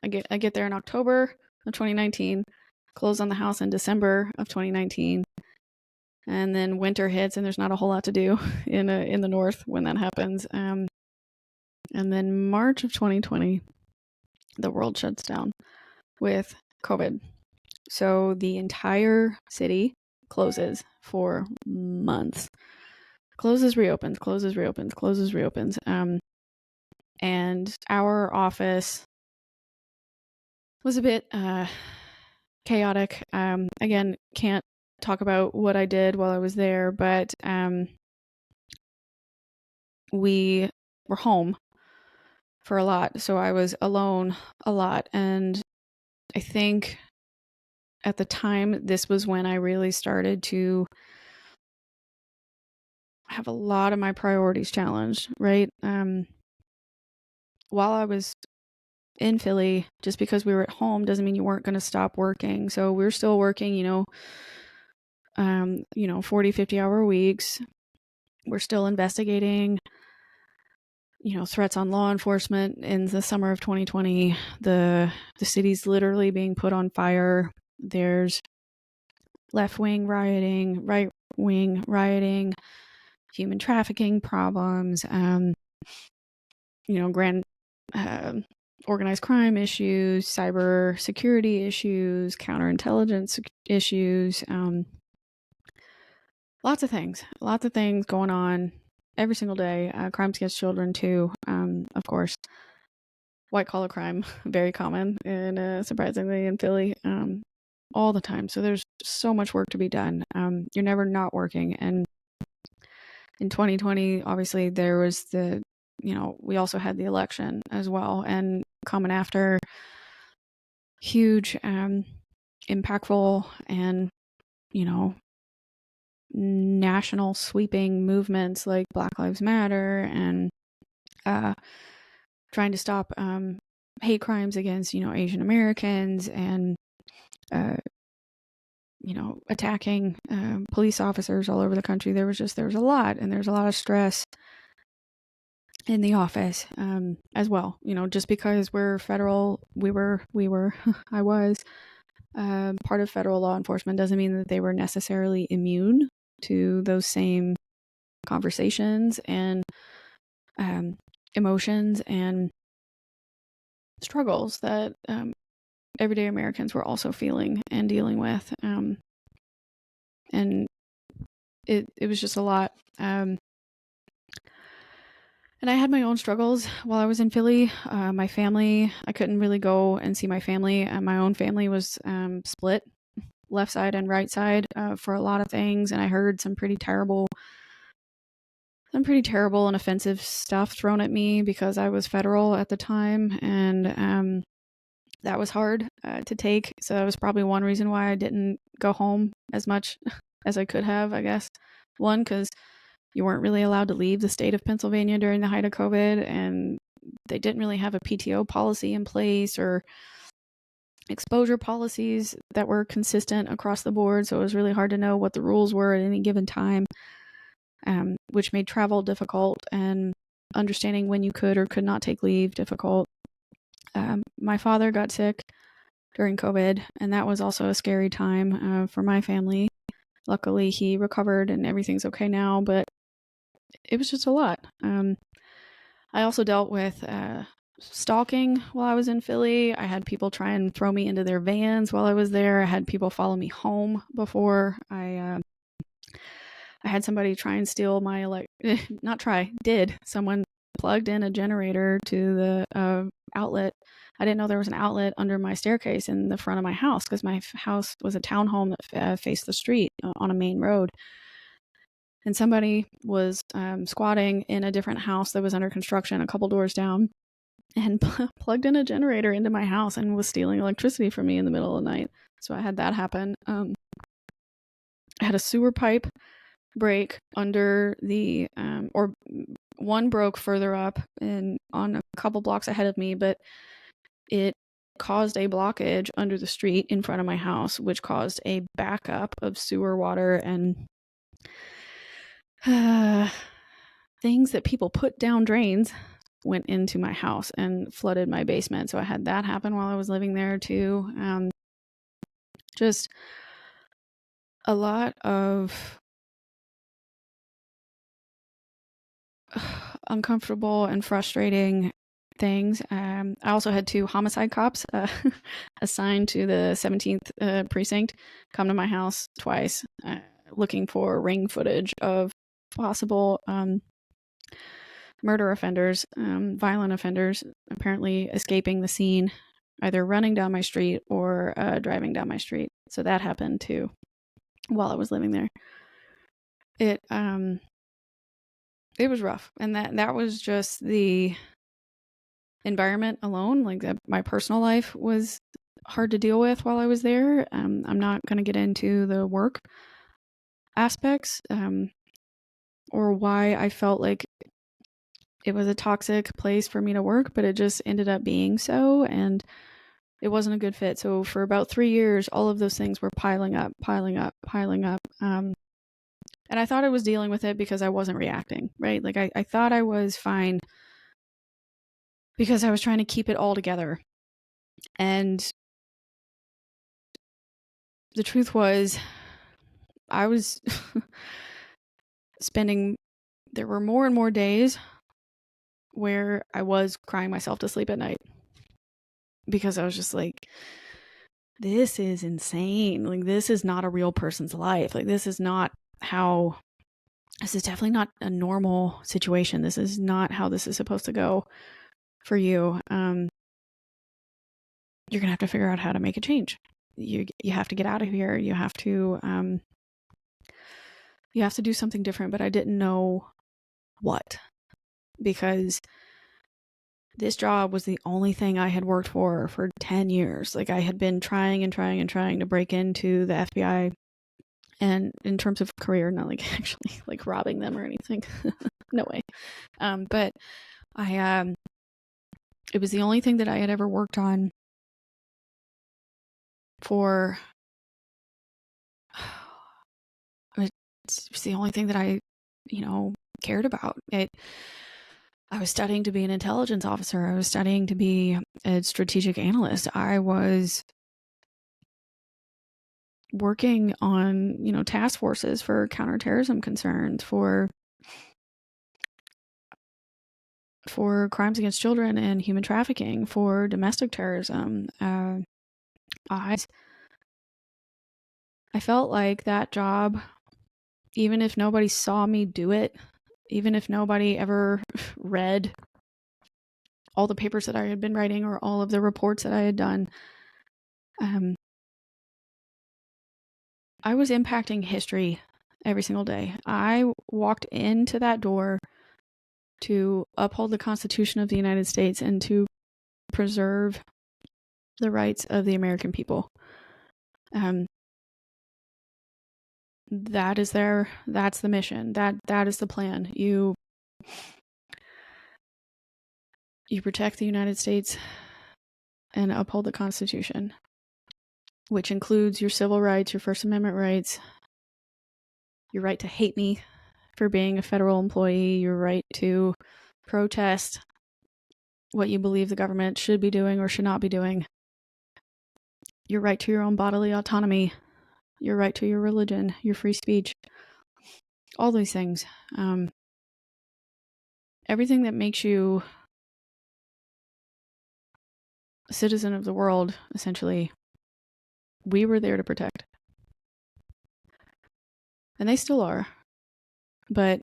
I get there in October of 2019, close on the house in December of 2019, and then winter hits, and there's not a whole lot to do in the north when that happens. And then March of 2020, the world shuts down with COVID. So the entire city closes for months. Closes, reopens, closes, reopens, closes, reopens. And our office was a bit chaotic. Again, can't talk about what I did while I was there, but we were home for a lot. So I was alone a lot. And I think at the time, this was when I really started to have a lot of my priorities challenged, right? While I was in Philly, just because we were at home doesn't mean you weren't going to stop working. So we're still working, 40, 50-hour weeks. We're still investigating, threats on law enforcement. In the summer of 2020, the city's literally being put on fire. There's left-wing rioting, right-wing rioting, human trafficking problems, organized crime issues, cyber security issues, counterintelligence issues, lots of things going on every single day. Crimes against children too, of course. White collar crime, very common, and surprisingly in Philly, all the time. So there's so much work to be done. You're never not working. And in 2020, obviously there was we also had the election as well, and coming after, huge, impactful and, national sweeping movements like Black Lives Matter, and trying to stop hate crimes against, Asian Americans, and, attacking police officers all over the country. There was a lot, and there's a lot of stress in the office as well. Just because we're federal, I was part of federal law enforcement doesn't mean that they were necessarily immune to those same conversations and emotions and struggles that everyday Americans were also feeling and dealing with. And it was just a lot. And I had my own struggles while I was in Philly. My family, I couldn't really go and see my family. My own family was split, left side and right side, for a lot of things. And I heard some pretty terrible and offensive stuff thrown at me because I was federal at the time. And that was hard to take. So that was probably one reason why I didn't go home as much as I could have, I guess. One, because you weren't really allowed to leave the state of Pennsylvania during the height of COVID, and they didn't really have a PTO policy in place or exposure policies that were consistent across the board. So it was really hard to know what the rules were at any given time, which made travel difficult and understanding when you could or could not take leave difficult. My father got sick during COVID, and that was also a scary time for my family. Luckily, he recovered and everything's okay now, but it was just a lot. I also dealt with stalking while I was in Philly. I had people try and throw me into their vans while I was there. I had people follow me home before. I had somebody try and steal my someone plugged in a generator to the outlet. I didn't know there was an outlet under my staircase in the front of my house because my house was a townhome that faced the street on a main road. And somebody was squatting in a different house that was under construction a couple doors down and plugged in a generator into my house and was stealing electricity from me in the middle of the night. So I had that happen. I had a sewer pipe break under the, or one broke further up and on a couple blocks ahead of me, but it caused a blockage under the street in front of my house, which caused a backup of sewer water and things that people put down drains went into my house and flooded my basement. So I had that happen while I was living there too. Just a lot of uncomfortable and frustrating things. I also had 2 homicide cops assigned to the 17th precinct come to my house twice looking for ring footage of possible murder offenders, violent offenders, apparently escaping the scene, either running down my street or driving down my street. So that happened too while I was living there. It was rough, and that was just the environment alone. Like my personal life was hard to deal with while I was there. I'm not going to get into the work aspects or why I felt like it was a toxic place for me to work, but it just ended up being so, and it wasn't a good fit. So for about 3 years, all of those things were piling up. And I thought I was dealing with it because I wasn't reacting, right? Like I thought I was fine because I was trying to keep it all together. And the truth was, I was there were more and more days where I was crying myself to sleep at night because I was just like, this is insane. Like, this is not a real person's life. Like, this is definitely not a normal situation. This is not how this is supposed to go for you. You're going to have to figure out how to make a change. You have to get out of here. You have to do something different, but I didn't know what, because this job was the only thing I had worked for 10 years. Like, I had been trying to break into the FBI, and in terms of career, not like actually like robbing them or anything. No way. But it was the only thing that I had ever worked on for, it's the only thing that I, cared about. I was studying to be an intelligence officer. I was studying to be a strategic analyst. I was working on, task forces for counterterrorism concerns, for crimes against children and human trafficking, for domestic terrorism. I felt like that job, even if nobody saw me do it, even if nobody ever read all the papers that I had been writing or all of the reports that I had done, I was impacting history every single day. I walked into that door to uphold the Constitution of the United States and to preserve the rights of the American people. That's the mission. That is the plan. You protect the United States and uphold the Constitution, which includes your civil rights, your First Amendment rights, your right to hate me for being a federal employee, your right to protest what you believe the government should be doing or should not be doing, your right to your own bodily autonomy, your right to your religion, your free speech, all these things. Everything that makes you a citizen of the world, essentially, we were there to protect. And they still are. But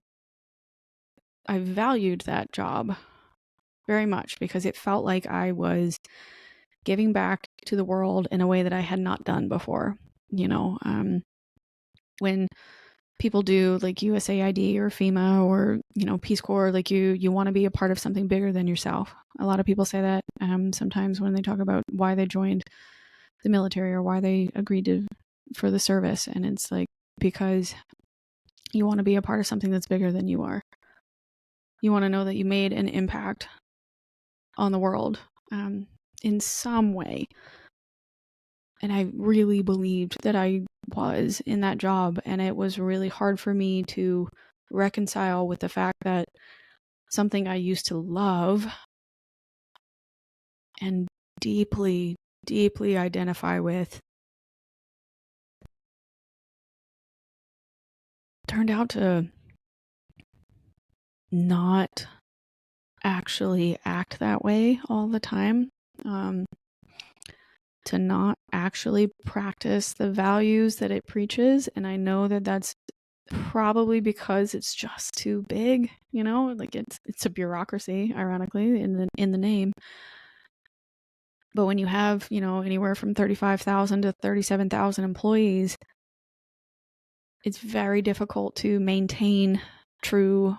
I valued that job very much because it felt like I was giving back to the world in a way that I had not done before. When people do like USAID or FEMA or, Peace Corps, like you want to be a part of something bigger than yourself. A lot of people say that sometimes when they talk about why they joined the military or why they agreed for the service. And it's like, because you want to be a part of something that's bigger than you are. You want to know that you made an impact on the world in some way. And I really believed that I was in that job. And it was really hard for me to reconcile with the fact that something I used to love and deeply, deeply identify with turned out to not actually act that way all the time. To not actually practice the values that it preaches. And I know that that's probably because it's just too big, like it's a bureaucracy, ironically, in the name. But when you have, anywhere from 35,000 to 37,000 employees, it's very difficult to maintain true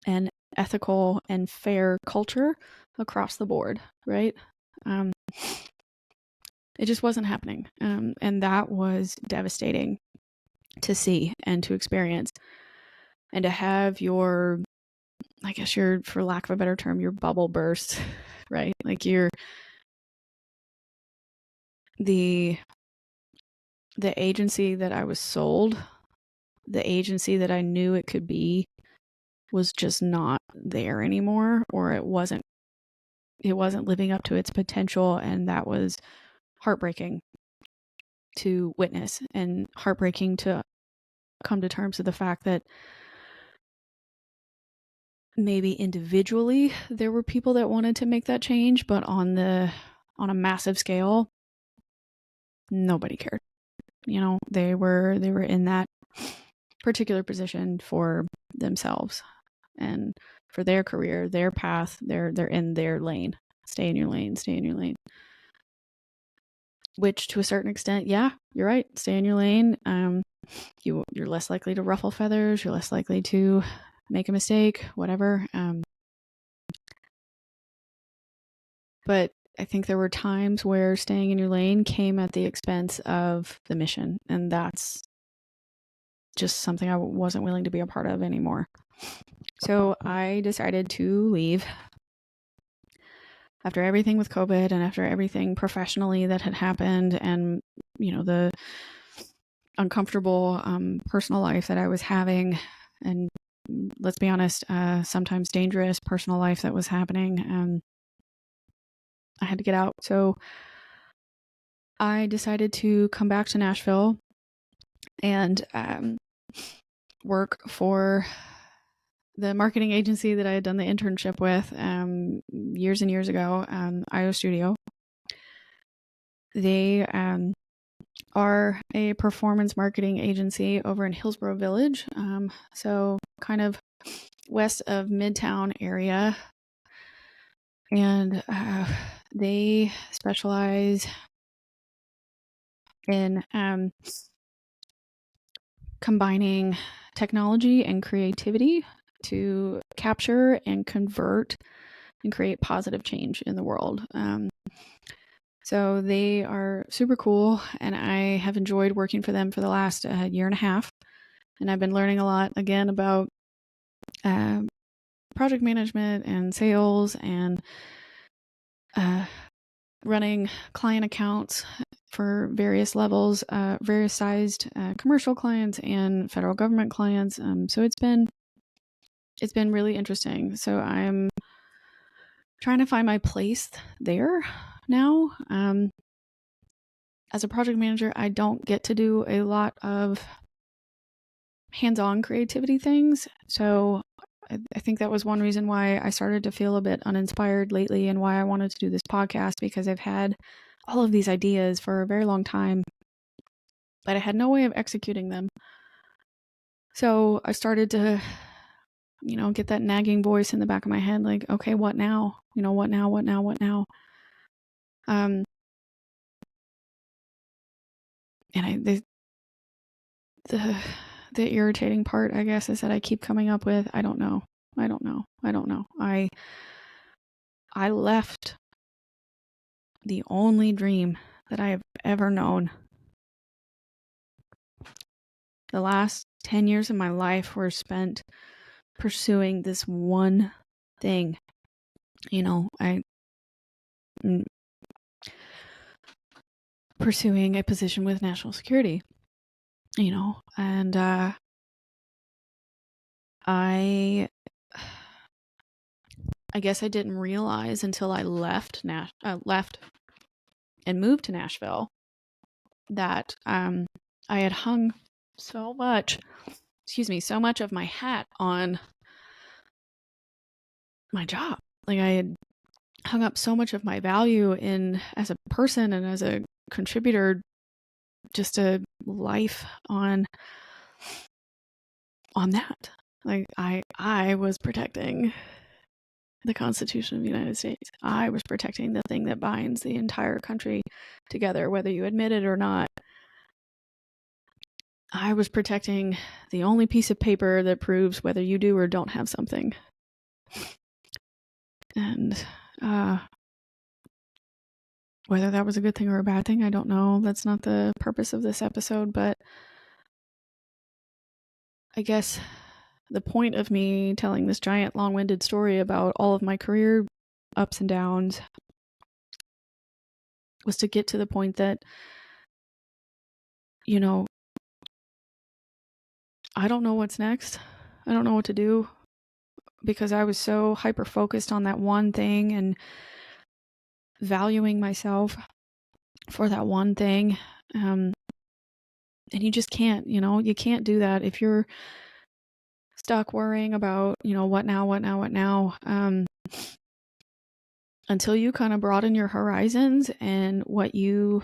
and ethical and fair culture across the board, right? It just wasn't happening. And that was devastating to see and to experience. And to have your, for lack of a better term, your bubble burst, right? Like the agency that I was sold, the agency that I knew it could be, was just not there anymore, or it wasn't living up to its potential. And that was heartbreaking to witness and heartbreaking to come to terms with the fact that maybe individually there were people that wanted to make that change, but on a massive scale, nobody cared. They were in that particular position for themselves and for their career, their path. They're in their lane. Stay in your lane. Stay in your lane. Which, to a certain extent, yeah, you're right. Stay in your lane. You're less likely to ruffle feathers. You're less likely to make a mistake. Whatever. But I think there were times where staying in your lane came at the expense of the mission, and that's just something I wasn't willing to be a part of anymore. So I decided to leave. After everything with COVID and after everything professionally that had happened and, the uncomfortable personal life that I was having, and let's be honest, sometimes dangerous personal life that was happening, I had to get out. So I decided to come back to Nashville and work for the marketing agency that I had done the internship with years and years ago, iostudio. They are a performance marketing agency over in Hillsborough Village, so kind of west of Midtown area. And they specialize in combining technology and creativity to capture and convert and create positive change in the world. So they are super cool, and I have enjoyed working for them for the last year and a half. And I've been learning a lot again about project management and sales and running client accounts for various levels, various sized commercial clients and federal government clients. So it's been really interesting. So I'm trying to find my place there now. As a project manager, I don't get to do a lot of hands-on creativity things. So I think that was one reason why I started to feel a bit uninspired lately, and why I wanted to do this podcast, because I've had all of these ideas for a very long time, but I had no way of executing them. So I started to, get that nagging voice in the back of my head, like, okay, what now? What now? What now? What now? And the irritating part, I guess, is that I keep coming up with, I don't know. I left the only dream that I have ever known. The last 10 years of my life were spent pursuing this one thing. Pursuing a position with national security, and I guess I didn't realize until I left and moved to Nashville that I had hung so much of my hat on my job. Like, I had hung up so much of my value in as a person and as a contributor, just a life on that. Like, I was protecting the Constitution of the United States. I was protecting the thing that binds the entire country together, whether you admit it or not. I was protecting the only piece of paper that proves whether you do or don't have something. And whether that was a good thing or a bad thing, I don't know. That's not the purpose of this episode, but I guess the point of me telling this giant long-winded story about all of my career ups and downs was to get to the point that, I don't know what's next. I don't know what to do, because I was so hyper-focused on that one thing and valuing myself for that one thing. And you just can't, you can't do that if you're stuck worrying about, what now, until you kind of broaden your horizons and what you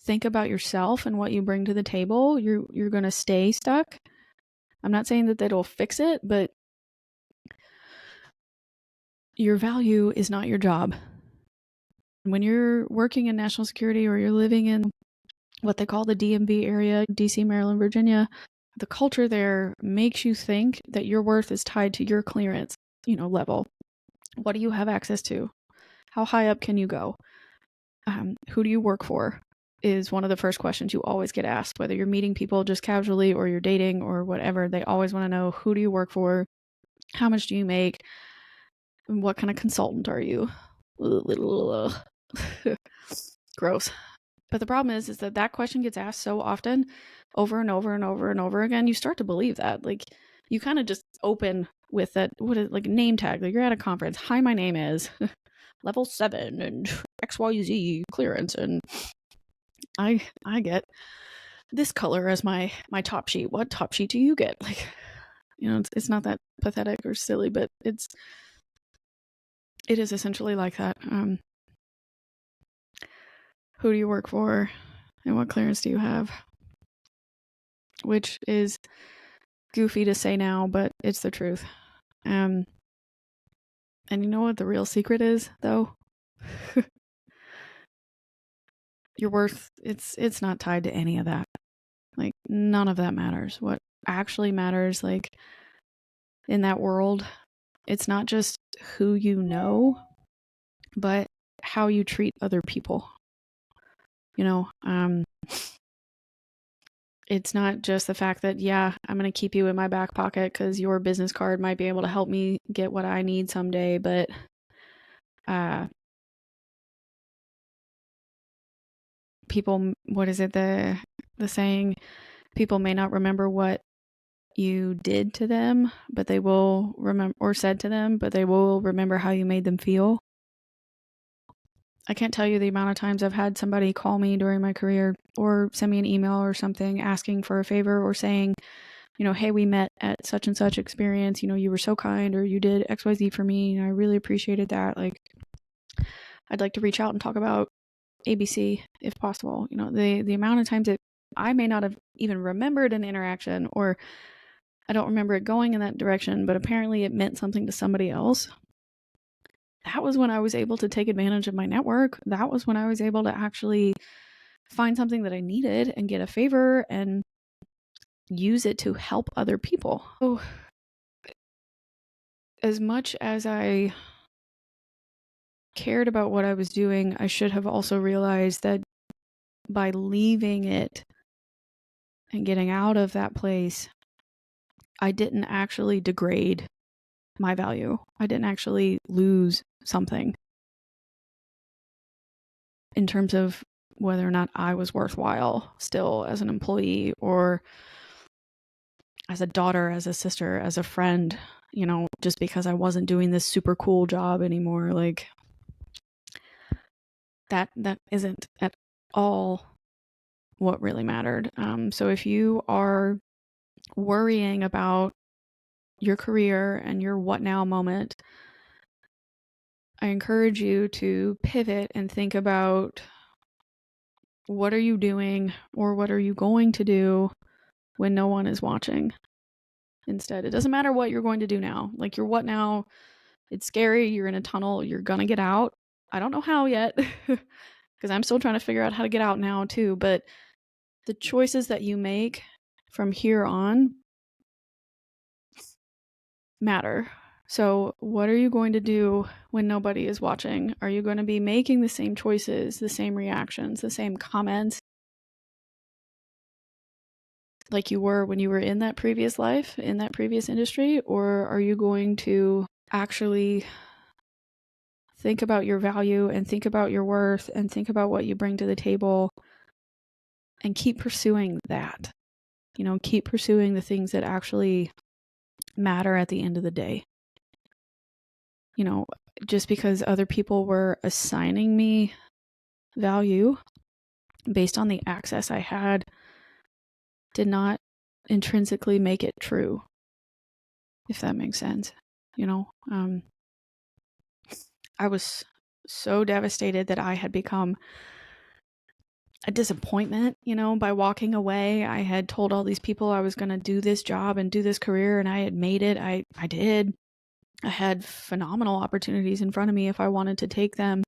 think about yourself and what you bring to the table, you're going to stay stuck. I'm not saying that it'll fix it, but your value is not your job. When you're working in national security, or you're living in what they call the DMV area, DC, Maryland, Virginia, the culture there makes you think that your worth is tied to your clearance, level. What do you have access to? How high up can you go? Who do you work for? Is one of the first questions you always get asked, whether you're meeting people just casually or you're dating or whatever. They always want to know, who do you work for? How much do you make? And what kind of consultant are you? Gross. But the problem is that question gets asked so often, over and over and over and over again, you start to believe that. Like, you kind of just open with that, like a name tag. Like, you're at a conference. Hi, my name is level 7 and XYZ clearance, and I get this color as my top sheet. What top sheet do you get? Like, it's not that pathetic or silly, but it is essentially like that. Who do you work for, and what clearance do you have? Which is goofy to say now, but it's the truth. And you know what the real secret is, though? Your worth, it's not tied to any of that. Like, none of that matters. What actually matters, like, in that world, it's not just who you know, but how you treat other people. It's not just the fact that, yeah, I'm going to keep you in my back pocket because your business card might be able to help me get what I need someday, but people, what is it, the saying, people may not remember what you did to them, but they will remember, or said to them, but they will remember how you made them feel. I can't tell you the amount of times I've had somebody call me during my career or send me an email or something asking for a favor or saying, hey, we met at such and such experience, you were so kind, or you did XYZ for me, and I really appreciated that. Like, I'd like to reach out and talk about ABC if possible. The amount of times that I may not have even remembered an interaction, or I don't remember it going in that direction, but apparently it meant something to somebody else. That was when I was able to take advantage of my network. That was when I was able to actually find something that I needed and get a favor and use it to help other people. So, as much as I cared about what I was doing, I should have also realized that by leaving it and getting out of that place, I didn't actually degrade my value. I didn't actually lose something in terms of whether or not I was worthwhile still as an employee, or as a daughter, as a sister, as a friend, just because I wasn't doing this super cool job anymore. Like, that isn't at all what really mattered. So if you are worrying about your career and your what now moment, I encourage you to pivot and think about, what are you doing, or what are you going to do when no one is watching instead. It doesn't matter what you're going to do now. Like, your what now, it's scary, you're in a tunnel, you're gonna get out. I don't know how yet, because I'm still trying to figure out how to get out now too, but the choices that you make from here on matter. So what are you going to do when nobody is watching? Are you going to be making the same choices, the same reactions, the same comments like you were when you were in that previous life, in that previous industry? Or are you going to actually think about your value and think about your worth and think about what you bring to the table and keep pursuing that? Keep pursuing the things that actually matter at the end of the day. Just because other people were assigning me value based on the access I had did not intrinsically make it true, if that makes sense. I was so devastated that I had become a disappointment, by walking away. I had told all these people I was going to do this job and do this career, and I had made it. I did. I had phenomenal opportunities in front of me if I wanted to take them.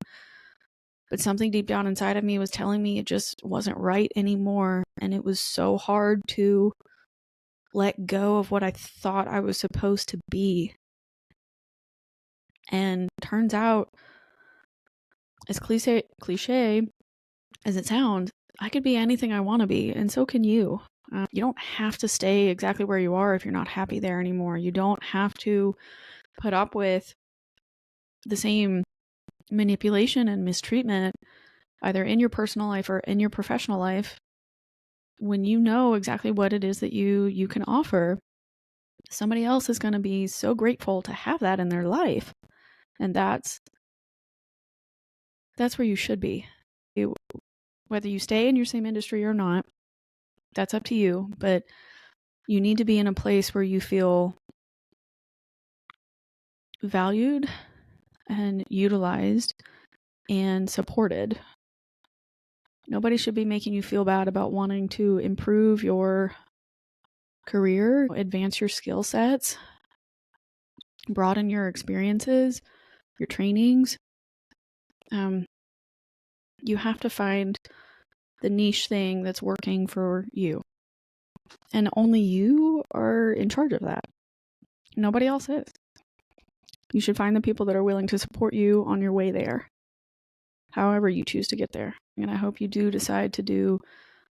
But something deep down inside of me was telling me it just wasn't right anymore. And it was so hard to let go of what I thought I was supposed to be. And turns out, as cliche as it sounds, I could be anything I want to be, and so can you. You don't have to stay exactly where you are if you're not happy there anymore. You don't have to put up with the same manipulation and mistreatment, either in your personal life or in your professional life. When you know exactly what it is that you can offer, somebody else is going to be so grateful to have that in their life. And that's where you should be. Whether you stay in your same industry or not, that's up to you. But you need to be in a place where you feel valued and utilized and supported. Nobody should be making you feel bad about wanting to improve your career, advance your skill sets, broaden your experiences, your trainings. You have to find the niche thing that's working for you. And only you are in charge of that. Nobody else is. You should find the people that are willing to support you on your way there. however you choose to get there. And I hope you do decide to do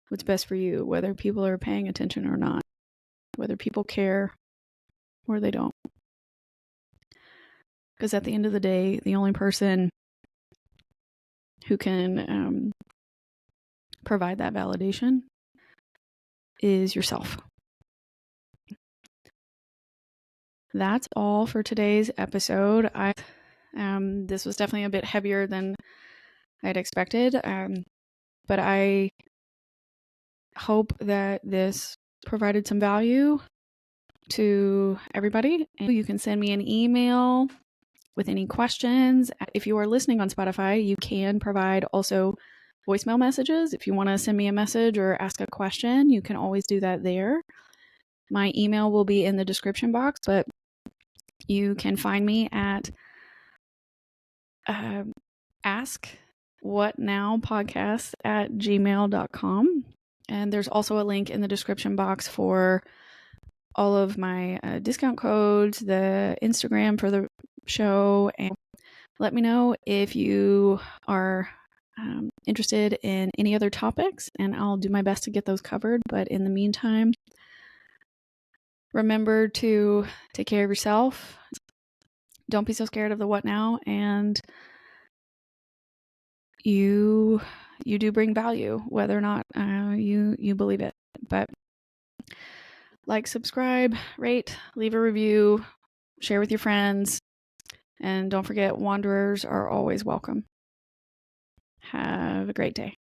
what's best for you, whether people are paying attention or not, whether people care or they don't. Because at the end of the day, the only person who can provide that validation is yourself. That's all for today's episode. This was definitely a bit heavier than I'd expected, but I hope that this provided some value to everybody. And you can send me an email with any questions. If you are listening on Spotify, you can provide also voicemail messages. If you want to send me a message or ask a question, you can always do that there. My email will be in the description box, but you can find me at askwhatnowpodcast@gmail.com. And there's also a link in the description box for all of my discount codes, the Instagram for the show, and let me know if you are interested in any other topics, and I'll do my best to get those covered. But in the meantime, remember to take care of yourself. Don't be so scared of the what now, and you do bring value, whether or not you believe it. But like, subscribe, rate, leave a review, share with your friends, and don't forget, wanderers are always welcome. Have a great day.